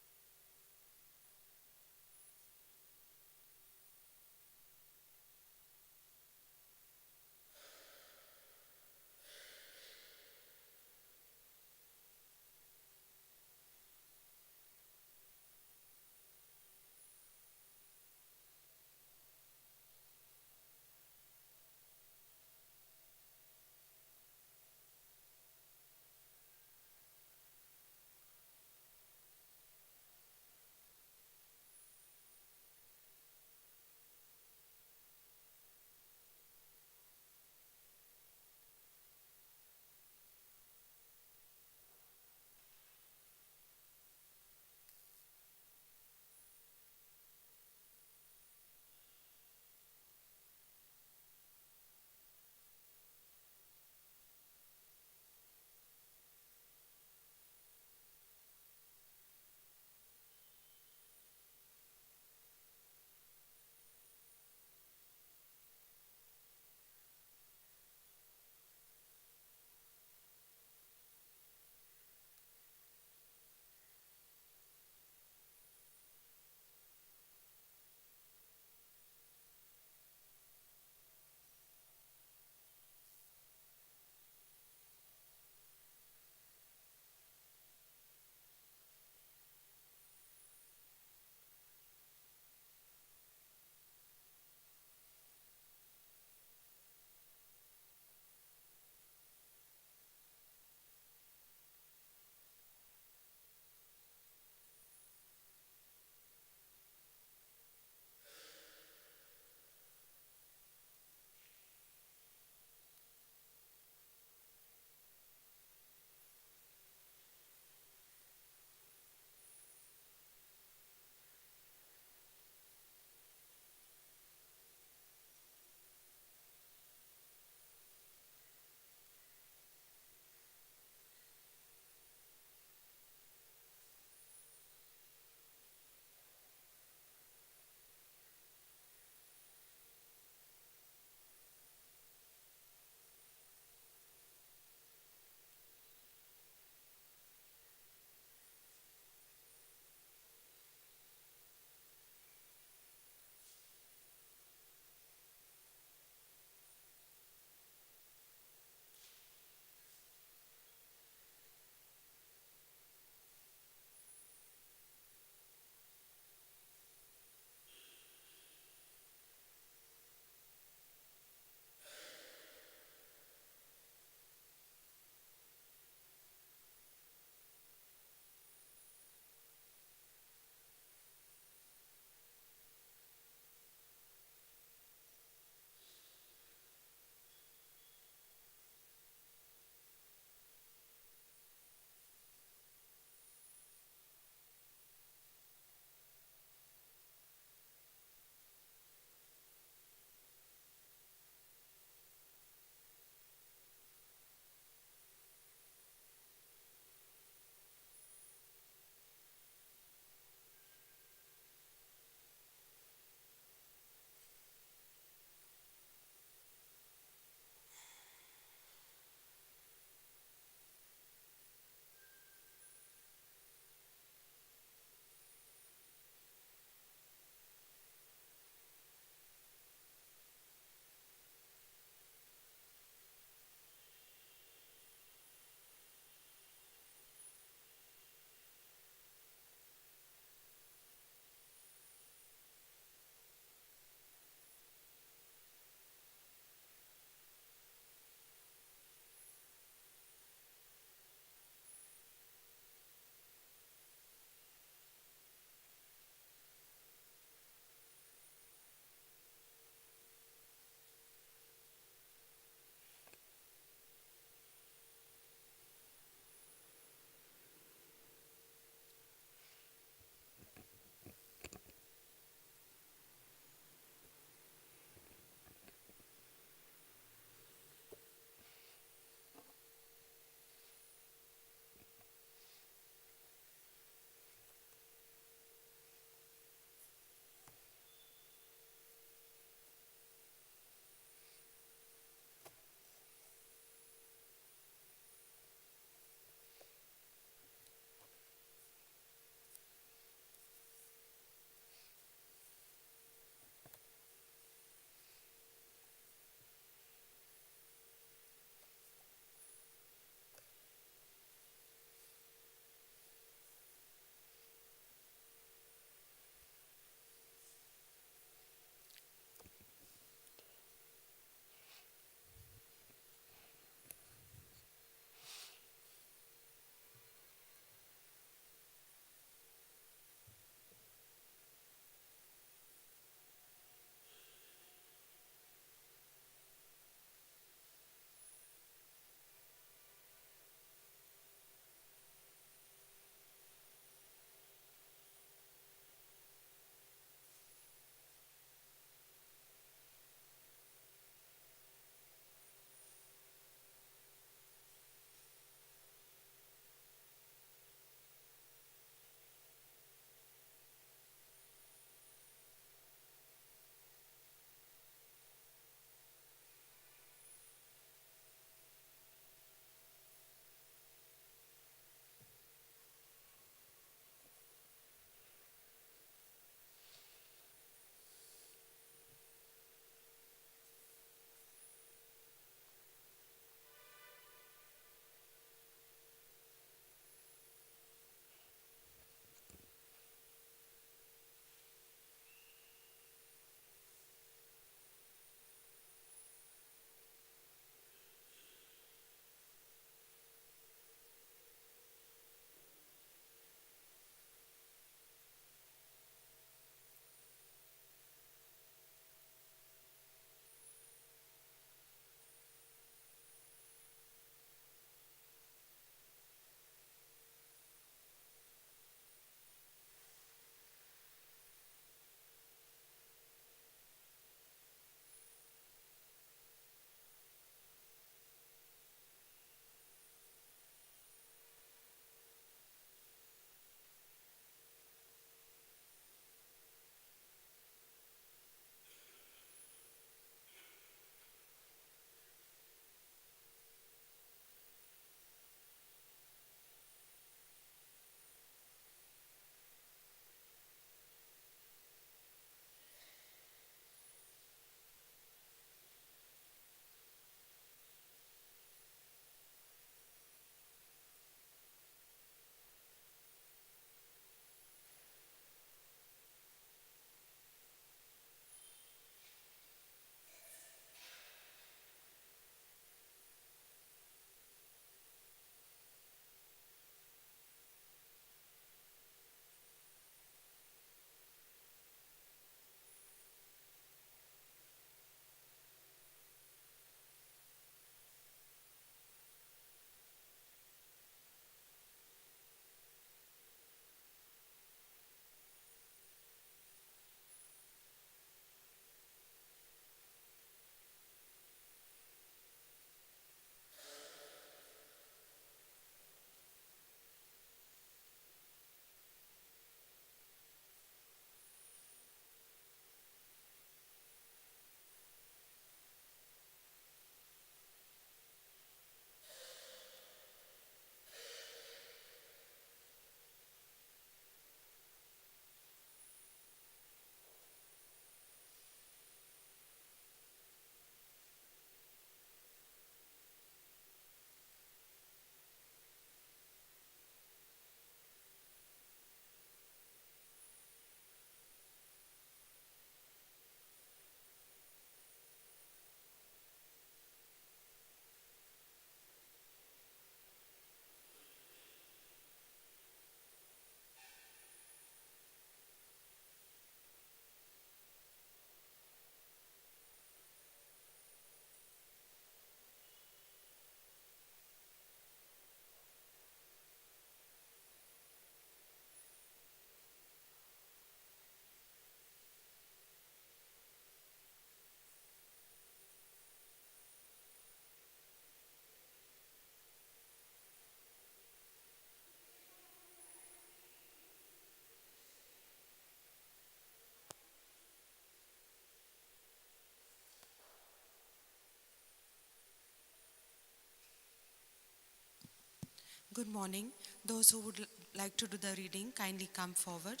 Good morning. Those who would like to do the reading, kindly come forward.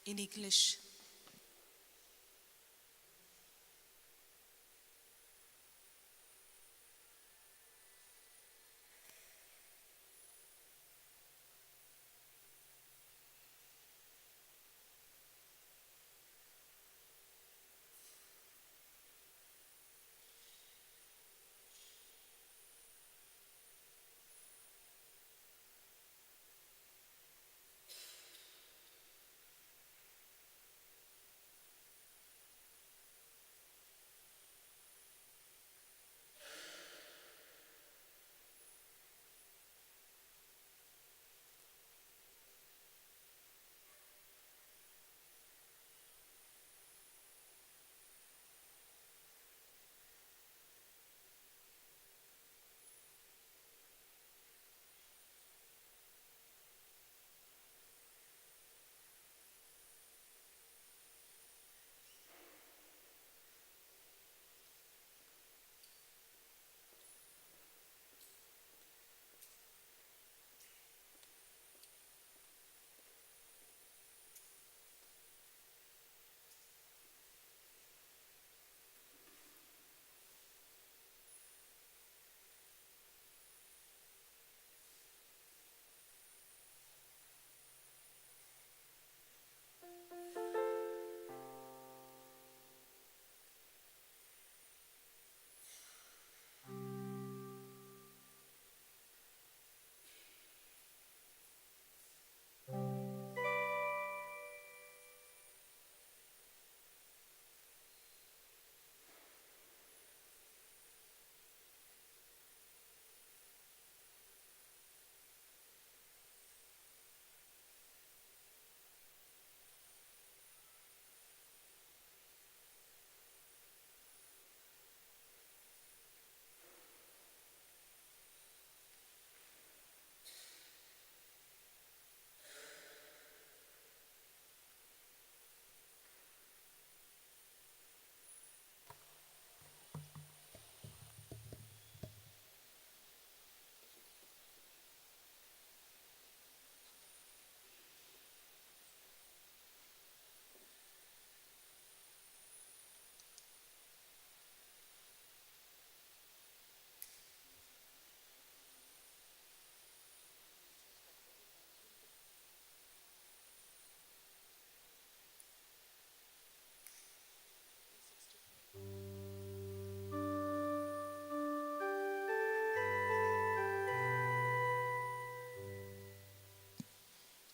In English.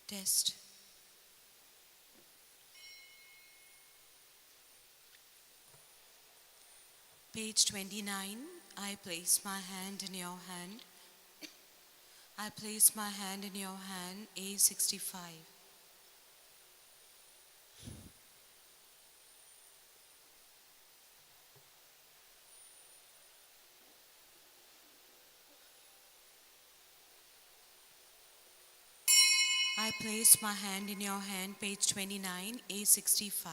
Test. Page 29. I place my hand in your hand. I place my hand in your hand. A65. I place my hand in your hand. Page 29. A65.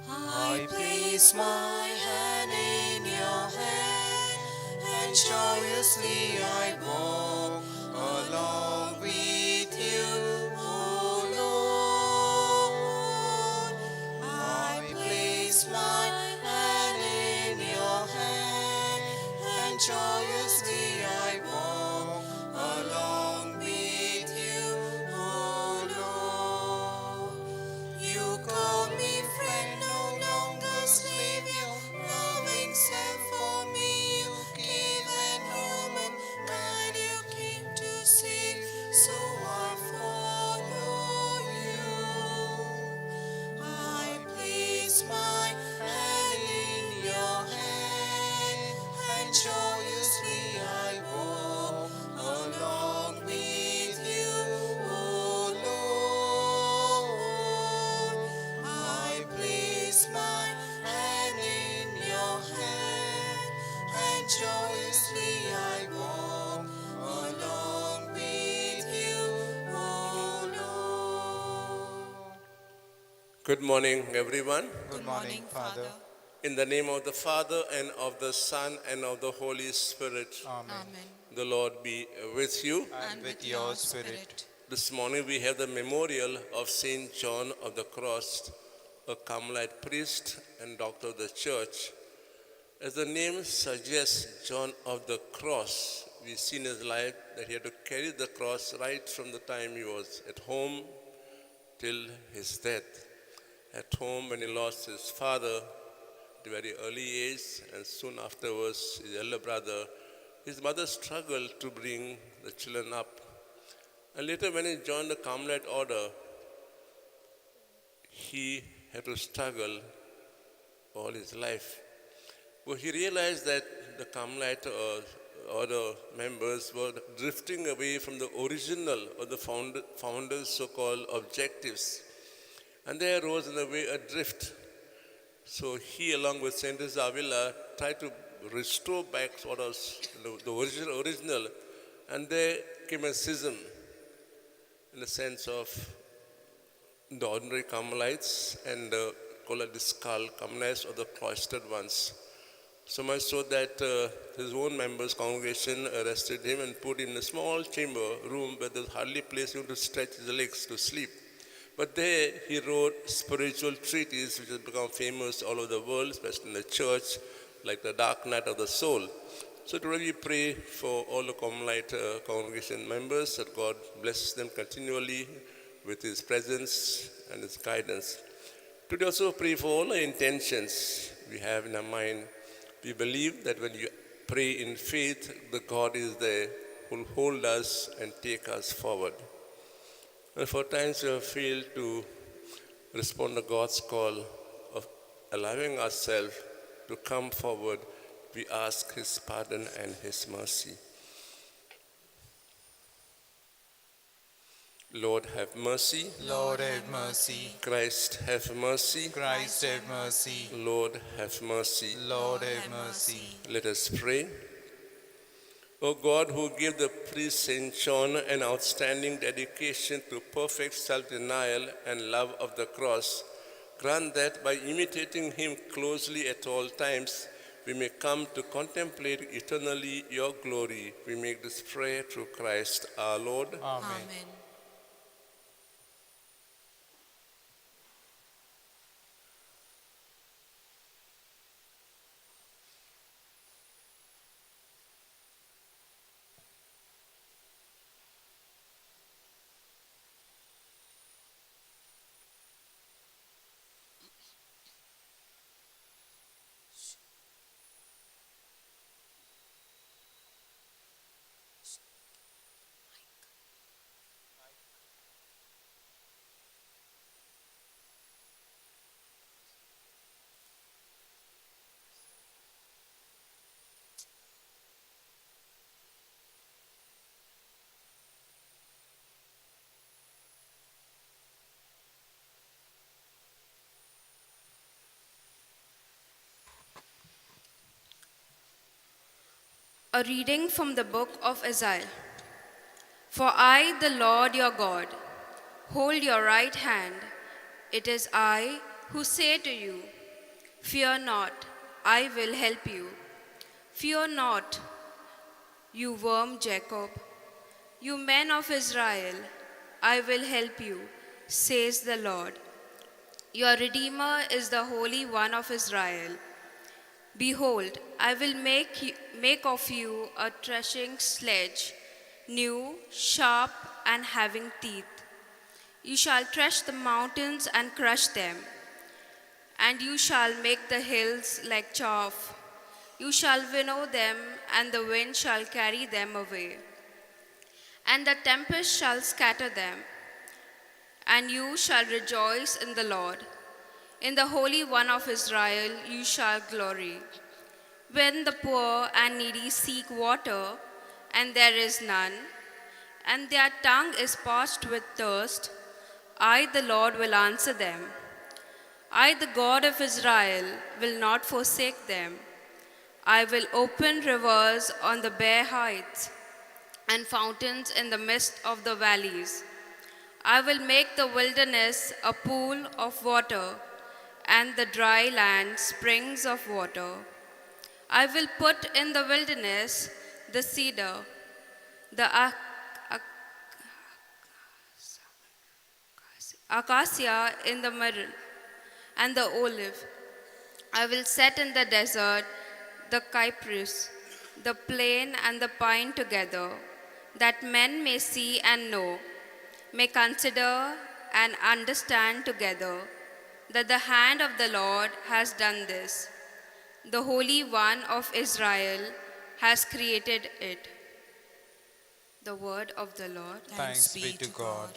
I place my hand in your hand, and joyously I walk along with you, O Lord. I place my hand in your hand, and joyously I walk along with you, O Lord. You call me friend, no longer slave, your loving self for me you give, and human Good morning, everyone. Good morning, Father. In the name of the Father, and of the Son, and of the Holy Spirit, Amen. the Lord be with you. And with your spirit. This morning we have the memorial of Saint John of the Cross, a Carmelite priest and doctor of the Church. As the name suggests, John of the Cross, we see in his life that he had to carry the cross right from the time he was at home till his death. At home, when he lost his father at a very early age, and soon afterwards his elder brother, his mother struggled to bring the children up. And later, when he joined the Carmelite order, he had to struggle all his life. Well, he realized that the Carmelite order members were drifting away from the original or the founders' so-called objectives. And there arose in a way a drift. So he, along with Saint Xavier, tried to restore back what was the original. And there came a schism in the sense of the ordinary Carmelites and the Discal Carmelites, or the cloistered ones. So much so that his own members' congregation arrested him and put him in a small chamber room where there was hardly place for him to stretch his legs to sleep. But there he wrote spiritual treatises which have become famous all over the world, especially in the church, like the Dark Night of the Soul. So today we pray for all the Carmelite congregation members, that God bless them continually with His presence and His guidance. Today also pray for all the intentions we have in our mind. We believe that when you pray in faith, the God is there who will hold us and take us forward. And for times we have failed to respond to God's call of allowing ourselves to come forward. We ask His pardon and His mercy. Lord, have mercy. Lord, have mercy. Christ, have mercy. Christ, have mercy. Lord, have mercy. Lord, have mercy. Let us pray. O God, who gave the priest Saint John an outstanding dedication to perfect self-denial and love of the cross, grant that by imitating him closely at all times, we may come to contemplate eternally your glory. We make this prayer through Christ our Lord. Amen. Amen. A reading from the book of Isaiah. For I, the Lord your God, hold your right hand. It is I who say to you, fear not, I will help you. Fear not, you worm Jacob. You men of Israel, I will help you, says the Lord. Your Redeemer is the Holy One of Israel. Behold, I will make of you a threshing sledge, new, sharp, and having teeth. You shall thresh the mountains and crush them, and you shall make the hills like chaff. You shall winnow them, and the wind shall carry them away, and the tempest shall scatter them. And you shall rejoice in the Lord. In the Holy One of Israel you shall glory. When the poor and needy seek water, and there is none, and their tongue is parched with thirst, I, the Lord, will answer them. I, the God of Israel, will not forsake them. I will open rivers on the bare heights and fountains in the midst of the valleys. I will make the wilderness a pool of water, and the dry land springs of water. I will put in the wilderness the cedar, the acacia in the middle, and the olive. I will set in the desert the cypress, the plane and the pine together, that men may see and know, may consider and understand together, that the hand of the Lord has done this. The Holy One of Israel has created it. The word of the Lord. Thanks be to God.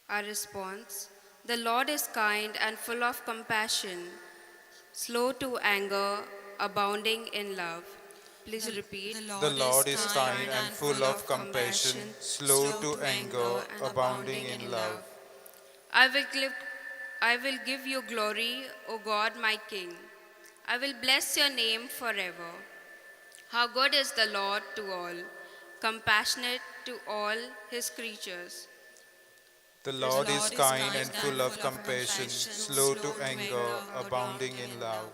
Our response: the Lord is kind and full of compassion, slow to anger, abounding in love. Please repeat. The Lord is kind and full of compassion, slow to anger, abounding in love. I will give you glory, O God, my King. I will bless your name forever. How good is the Lord to all, compassionate to all his creatures. The Lord is kind and full of compassion, slow to anger, abounding in love.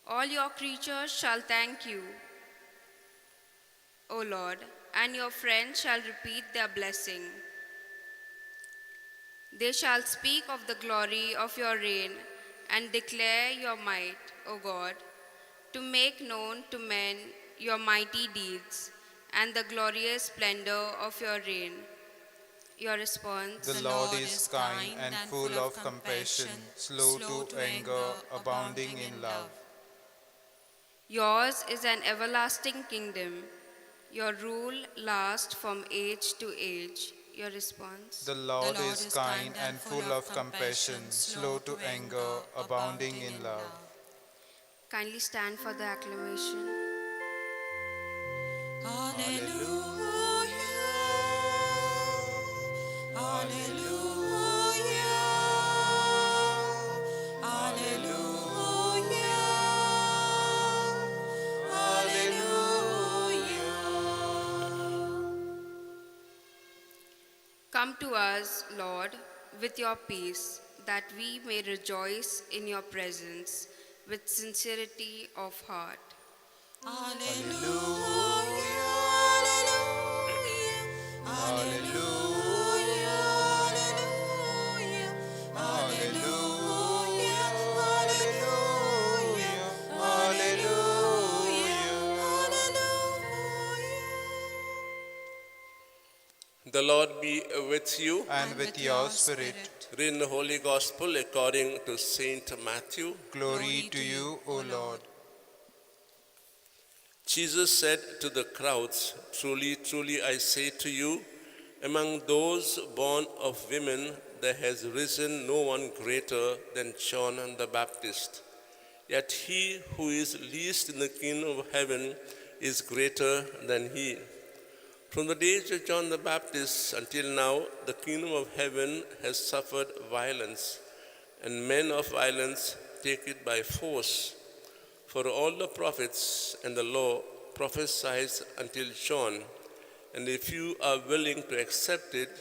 All your creatures shall thank you, O Lord, and your friends shall repeat their blessing. They shall speak of the glory of your reign and declare your might, O God, to make known to men your mighty deeds and the glorious splendor of your reign. Your response: The Lord is kind and full of compassion, slow to anger, abounding in love. Yours is an everlasting kingdom. Your rule lasts from age to age. Your response: The Lord is kind and full of compassion, slow to anger, abounding in love. Kindly stand for the acclamation. Hallelujah. Hallelujah. Hallelujah. Hallelujah. Come to us, Lord, with your peace, that we may rejoice in your presence with sincerity of heart. Hallelujah. Hallelujah. Hallelujah. Hallelujah. Hallelujah. Hallelujah. The Lord be with you. And with your spirit, Read in the Holy Gospel according to Saint Matthew. glory to you, O Lord. Jesus said to the crowds, "Truly, truly, I say to you, among those born of women, there has risen no one greater than John the Baptist. Yet he who is least in the kingdom of heaven is greater than he. From the days of John the Baptist until now, the kingdom of heaven has suffered violence, and men of violence take it by force. For all the prophets and the law prophesied until John, and if you are willing to accept it,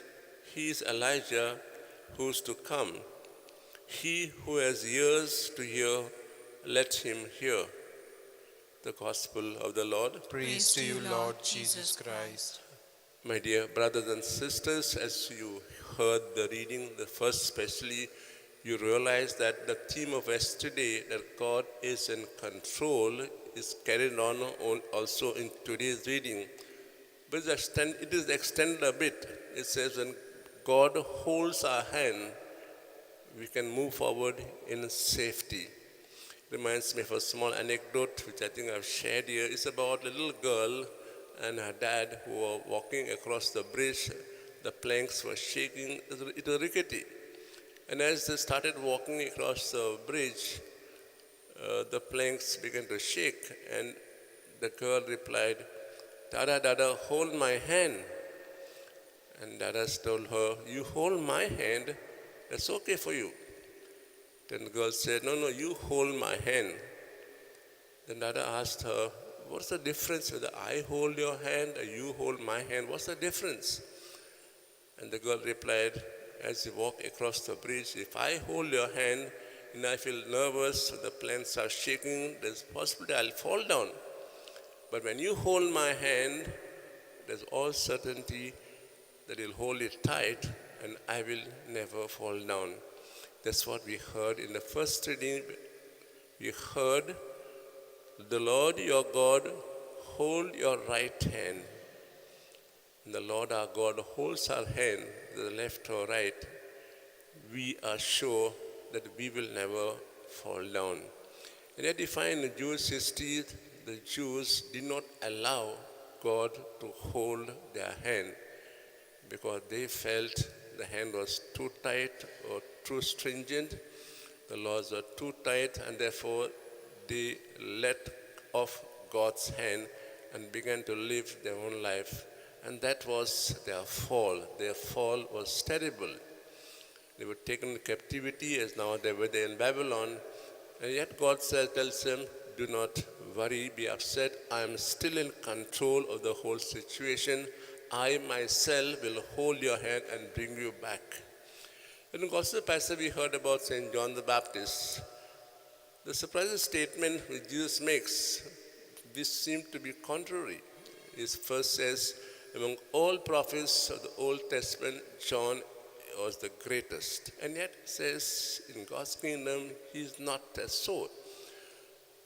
he is Elijah who is to come. He who has ears to hear, let him hear." The Gospel of the Lord. Praise to you, Lord Jesus Christ. My dear brothers and sisters, as you heard the reading, the first especially, you realize that the theme of yesterday, that God is in control, is carried on also in today's reading. But it is extended a bit. It says when God holds our hand, we can move forward in safety. Reminds me of a small anecdote which I think I've shared here. It's about a little girl and her dad who were walking across the bridge. The planks were shaking. It was rickety. And as they started walking across the bridge, the planks began to shake. And the girl replied, "Dada, Dada, hold my hand." And Dada told her, "You hold my hand, that's okay for you." Then the girl said, "No, you hold my hand." Then Dada asked her, what's the difference whether I hold your hand or you hold my hand? What's the difference? And the girl replied, as you walk across the bridge, if I hold your hand and I feel nervous, the planks are shaking, there's a possibility I'll fall down. But when you hold my hand, there's all certainty that you'll hold it tight and I will never fall down. That's what we heard in the first reading. We heard, the Lord your God hold your right hand. And the Lord our God holds our hand, the left or right. We are sure that we will never fall down. And yet you find in Jewish history, the Jews did not allow God to hold their hand because they felt the hand was too tight or too stringent. The laws were too tight, and therefore they let off God's hand and began to live their own life. And that was their fall. Their fall was terrible. They were taken into captivity as now they were there in Babylon. And yet God tells them, do not worry, be upset. I am still in control of the whole situation. I myself will hold your hand and bring you back. In the gospel passage we heard about St. John the Baptist. The surprising statement which Jesus makes, this seemed to be contrary. He first says, among all prophets of the Old Testament, John was the greatest. And yet says in God's kingdom, he is not so.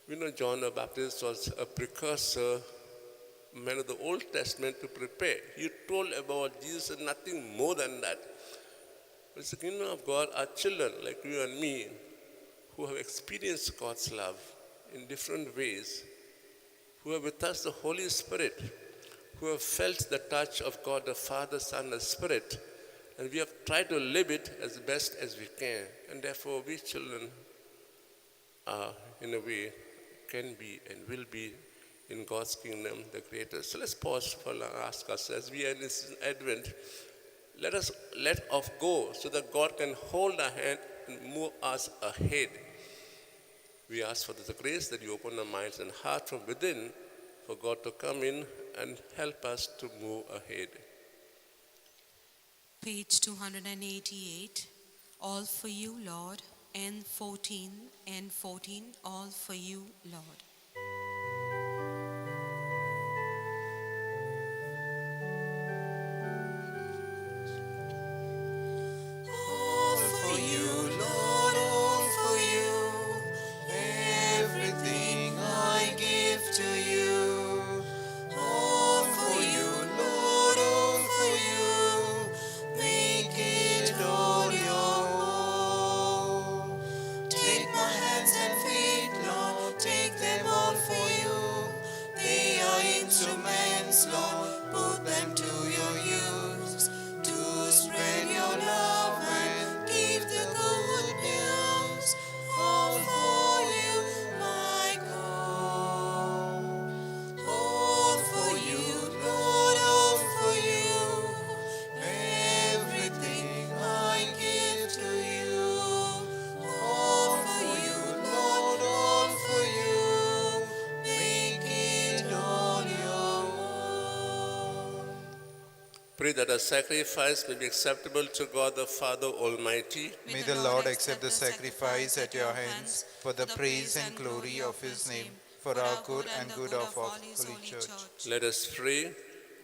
We know John the Baptist was a precursor, man of the Old Testament to prepare. He told about Jesus and nothing more than that. But the kingdom of God are children like you and me who have experienced God's love in different ways, who have with us the Holy Spirit, who have felt the touch of God the Father, Son, and Spirit, and we have tried to live it as best as we can. And therefore, we children are, in a way, can be and will be in God's kingdom the greatest. So let's pause for and ask ourselves, as we are in this Advent, let us let off go so that God can hold our hand and move us ahead. We ask for the grace that you open our minds and heart from within for God to come in and help us to move ahead. Page 288, all for you, Lord, N14, N14, all for you, Lord. All for you, Lord, all for you. Everything I give to you. All for you, Lord, all for you. Make it all your own. Take my hands and feet, Lord, take them all for you. They are instruments, Lord, put them to your use. To spread your love and give the good news. All for you, my God. All for you, Lord, all for you. Everything I give to you. All for you, Lord, all for you. Make it all your own. Pray that our sacrifice may be acceptable to God the Father Almighty. May the Lord accept the sacrifice at your hands for the praise and glory of his name, for our good and good of our Holy Church. Let us pray.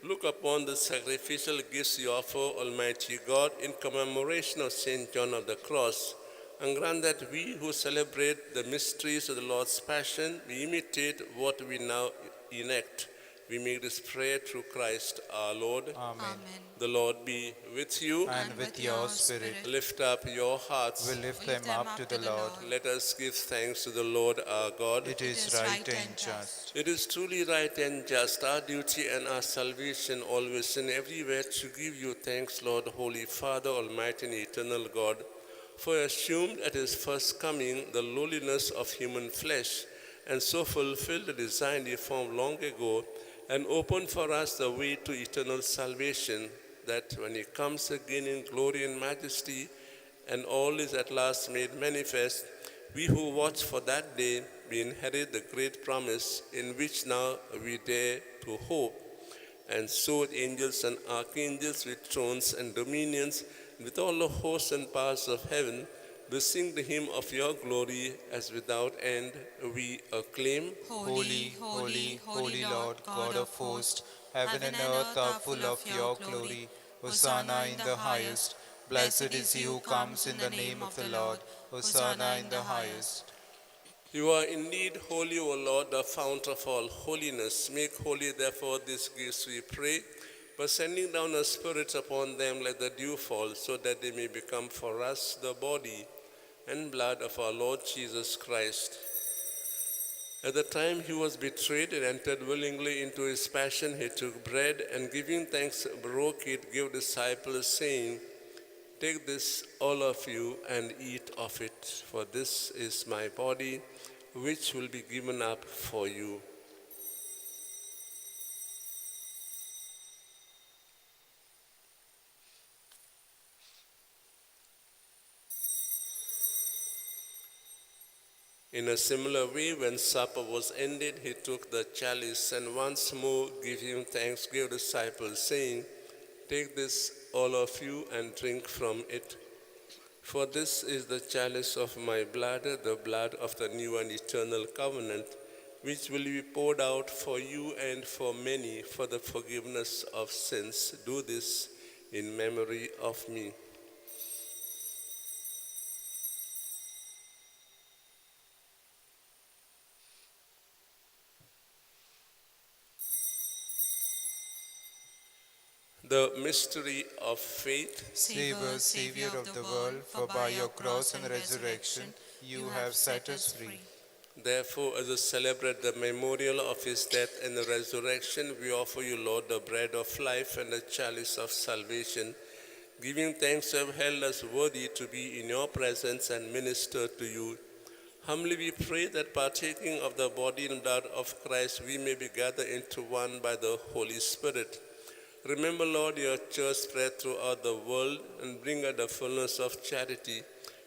Look upon the sacrificial gifts you offer, Almighty God, in commemoration of St. John of the Cross, and grant that we who celebrate the mysteries of the Lord's Passion, we imitate what we now enact. We make this prayer through Christ our Lord. Amen. The Lord be with you. And with your spirit, Lift up your hearts. we lift them up to the Lord. Let us give thanks to the Lord our God. It is right and just. It is truly right and just, our duty and our salvation always and everywhere to give you thanks, Lord, Holy Father, Almighty and Eternal God, for you assumed at his first coming the lowliness of human flesh, and so fulfilled the design you formed long ago, and opened for us the way to eternal salvation, that when he comes again in glory and majesty, and all is at last made manifest, we who watch for that day we inherit the great promise in which now we dare to hope, and so with angels and archangels, with thrones and dominions, with all the hosts and powers of heaven, we sing the hymn of your glory as without end we acclaim. Holy, holy, holy Lord, God of hosts, heaven and earth are full of your glory. Hosanna in the highest. Blessed is he who comes in the name of the Lord. Hosanna in the highest. You are indeed holy, O Lord, the fount of all holiness. Make holy, therefore, these gifts, we pray, by sending down a Spirit upon them like the dew fall, so that they may become for us the body and blood of our Lord Jesus Christ. At the time he was betrayed and entered willingly into his passion, he took bread and giving thanks, broke it, gave disciples, saying, "Take this, all of you, and eat of it, for this is my body, which will be given up for you." In a similar way, when supper was ended, he took the chalice and once more giving thanks, gave disciples, saying, "Take this, all of you, and drink from it. For this is the chalice of my blood, the blood of the new and eternal covenant, which will be poured out for you and for many for the forgiveness of sins. Do this in memory of me." The mystery of faith. Save us, Savior of the world, for by your cross and resurrection you have set us free. Therefore, as we celebrate the memorial of his death and resurrection, we offer you, Lord, the bread of life and the chalice of salvation, giving thanks to have held us worthy to be in your presence and minister to you. Humbly we pray that partaking of the body and blood of Christ, we may be gathered into one by the Holy Spirit. Remember, Lord, your church spread throughout the world and bring her the fullness of charity,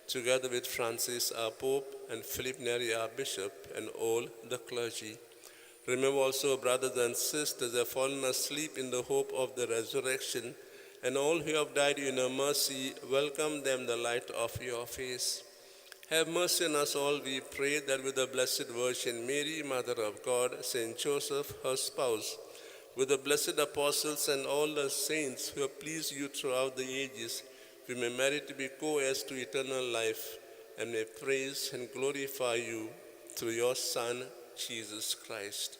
together with Francis, our Pope, and Philip Neri, our Bishop, and all the clergy. Remember also brothers and sisters who have fallen asleep in the hope of the resurrection, and all who have died in your mercy, welcome them the light of your face. Have mercy on us all, we pray, that with the Blessed Virgin Mary, Mother of God, Saint Joseph, her spouse, with the blessed apostles and all the saints who have pleased you throughout the ages, we may merit to be co-heirs to eternal life, and may praise and glorify you through your Son, Jesus Christ.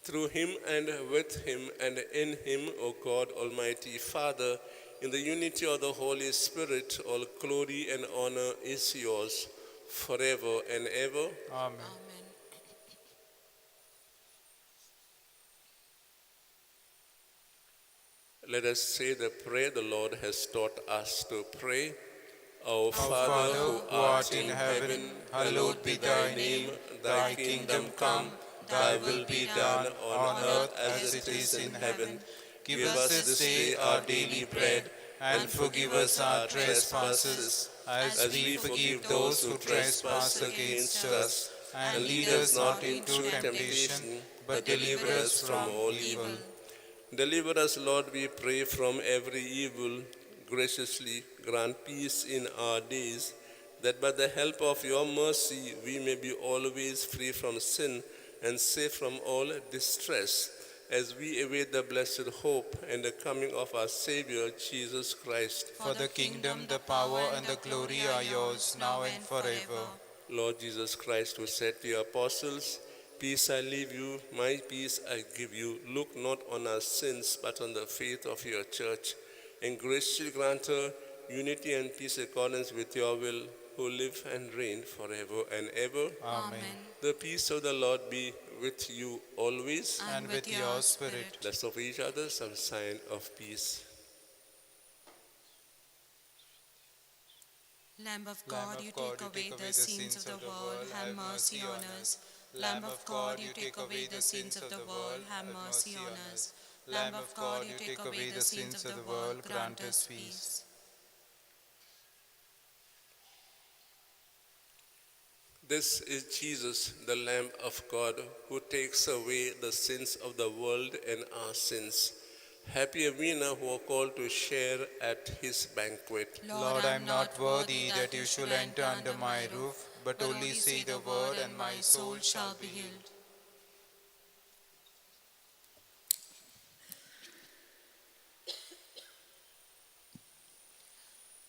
Through him and with him and in him, O God, Almighty Father, in the unity of the Holy Spirit, all glory and honor is yours forever and ever. Amen. Let us say the prayer the Lord has taught us to pray. Our Father, who art in heaven, hallowed be thy name. Thy kingdom come, thy will be done on earth as it is in heaven. Give us this day our daily bread, and forgive us our trespasses, as we forgive those who trespass against us. And lead us not into temptation, but deliver us from all evil. Deliver us, Lord, we pray, from every evil. Graciously grant peace in our days, that by the help of your mercy we may be always free from sin and safe from all distress, as we await the blessed hope and the coming of our Savior, Jesus Christ. For the kingdom, the power, and the glory are yours, now and forever. Lord Jesus Christ, who said to your apostles, "Peace I leave you, my peace I give you. Look not on our sins, but on the faith of your church. And graciously grant her unity and peace in accordance with your will, who live and reign forever and ever." Amen. The peace of the Lord be with you always. And with your spirit. Let's offer each other some sign of peace. Lamb of God, you take away the sins of the world, have mercy on us. Lamb of God, you take away the sins of the world, have mercy on us. Lamb of God, you take away the sins of the world, grant us peace. This is Jesus, the Lamb of God, who takes away the sins of the world and our sins. Happy are we now who are called to share at his banquet. Lord, I am not worthy that you should enter under my roof, but only say the word and my soul shall be healed.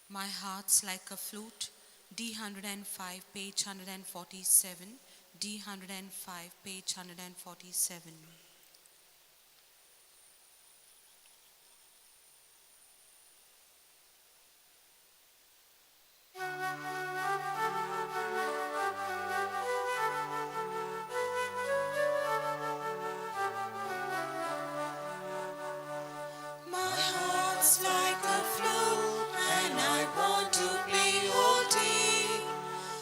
My heart's like a flute, D105, page 147, D105, page 147. My heart's like a flute, and I want to play your tune.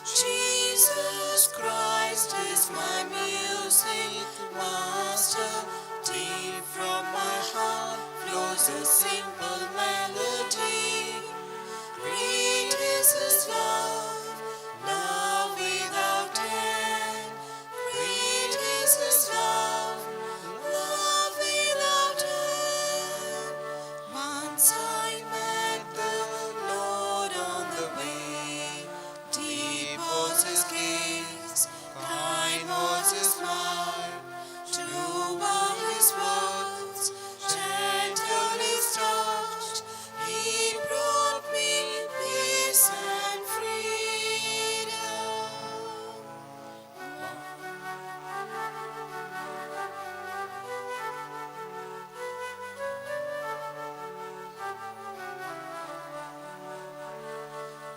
Jesus Christ is my music master. Deep from my heart flows a simple melody. Great is His love, love without end. Great is His love, love without end. Once I met the Lord on the way. Deep was His gaze, kind was His smile. True were His words, gentle His touch. He brought me peace and freedom.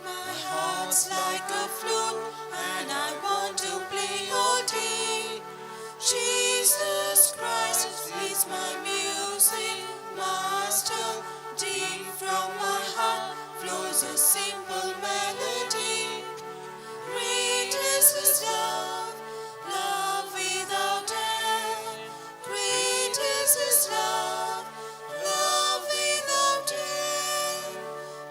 My heart's like a flute, and I want to play your tune. Jesus Christ is my music master. Deep from my heart flows a simple melody. Great is His love, love without end. Great is His love, love without end.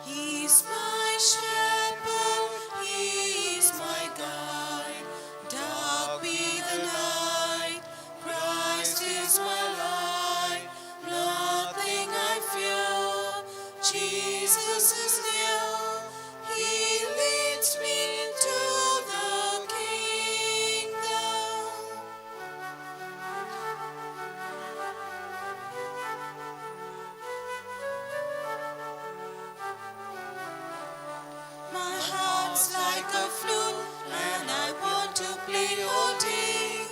He is my shepherd, He is my guide. Dark be the night, Christ is my light. Nothing I fear, Jesus is near. He leads me to the kingdom. My heart's like a flute, and I want to play your tune.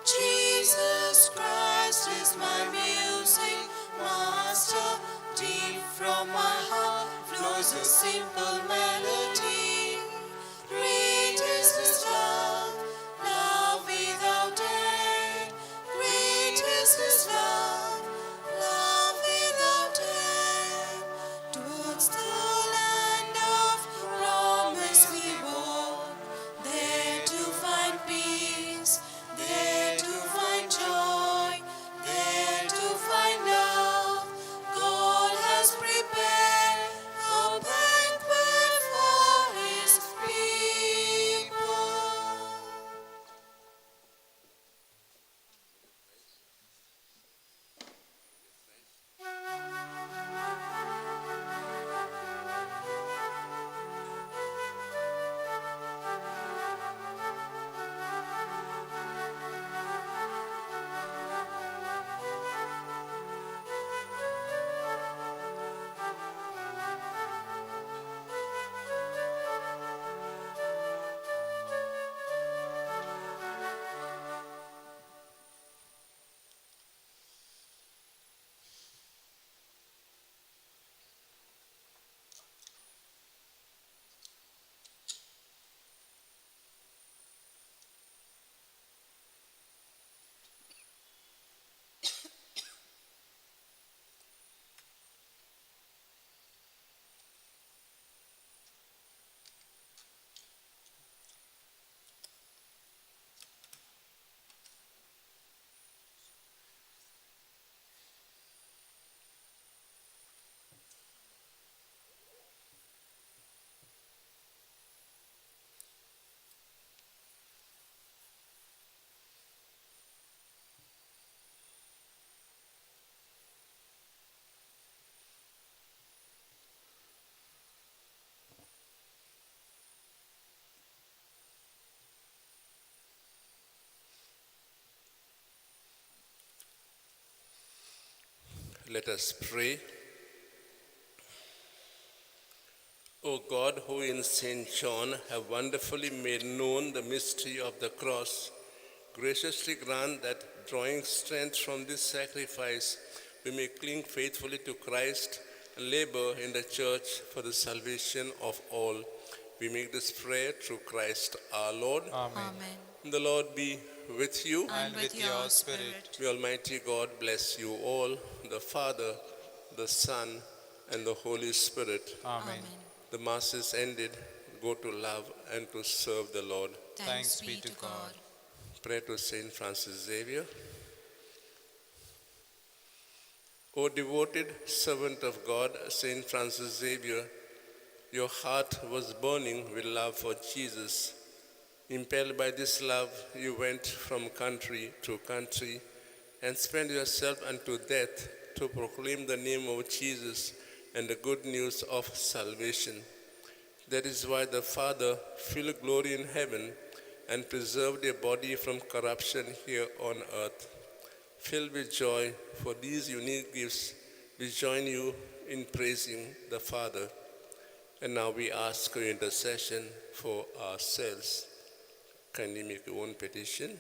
Jesus Christ is my music master. Deep from my heart flows a simple melody. Great is His love, love without end. Great is His love, love without end. Towards the land of promise we walk, there to find peace, there to find joy, there to find love. God has prepared a banquet Let us pray. O God, who in St. John have wonderfully made known the mystery of the cross, graciously grant that, drawing strength from this sacrifice, we may cling faithfully to Christ and labor in the church for the salvation of all. We make this prayer through Christ our Lord. Amen. The Lord be with you. And with your spirit. May Almighty God bless you all, the Father, the Son, and the Holy Spirit. Amen. The Mass is ended. Go to love and to serve the Lord. Thanks be to God. Pray to Saint Francis Xavier. O devoted servant of God, Saint Francis Xavier, your heart was burning with love for Jesus. Impelled by this love, you went from country to country and spent yourself unto death to proclaim the name of Jesus and the good news of salvation. That is why the Father filled glory in heaven and preserved your body from corruption here on earth. Filled with joy for these unique gifts, we join you in praising the Father. And now we ask your intercession for ourselves. Kindly make your own petition.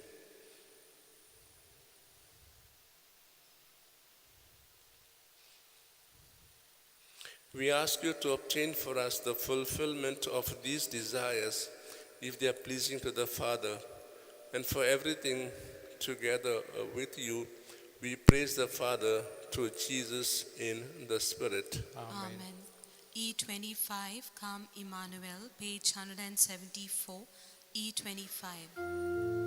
We ask you to obtain for us the fulfillment of these desires, if they are pleasing to the Father, and for everything together with you, we praise the Father through Jesus in the Spirit. Amen. E25, Come Emmanuel, page 174, E25.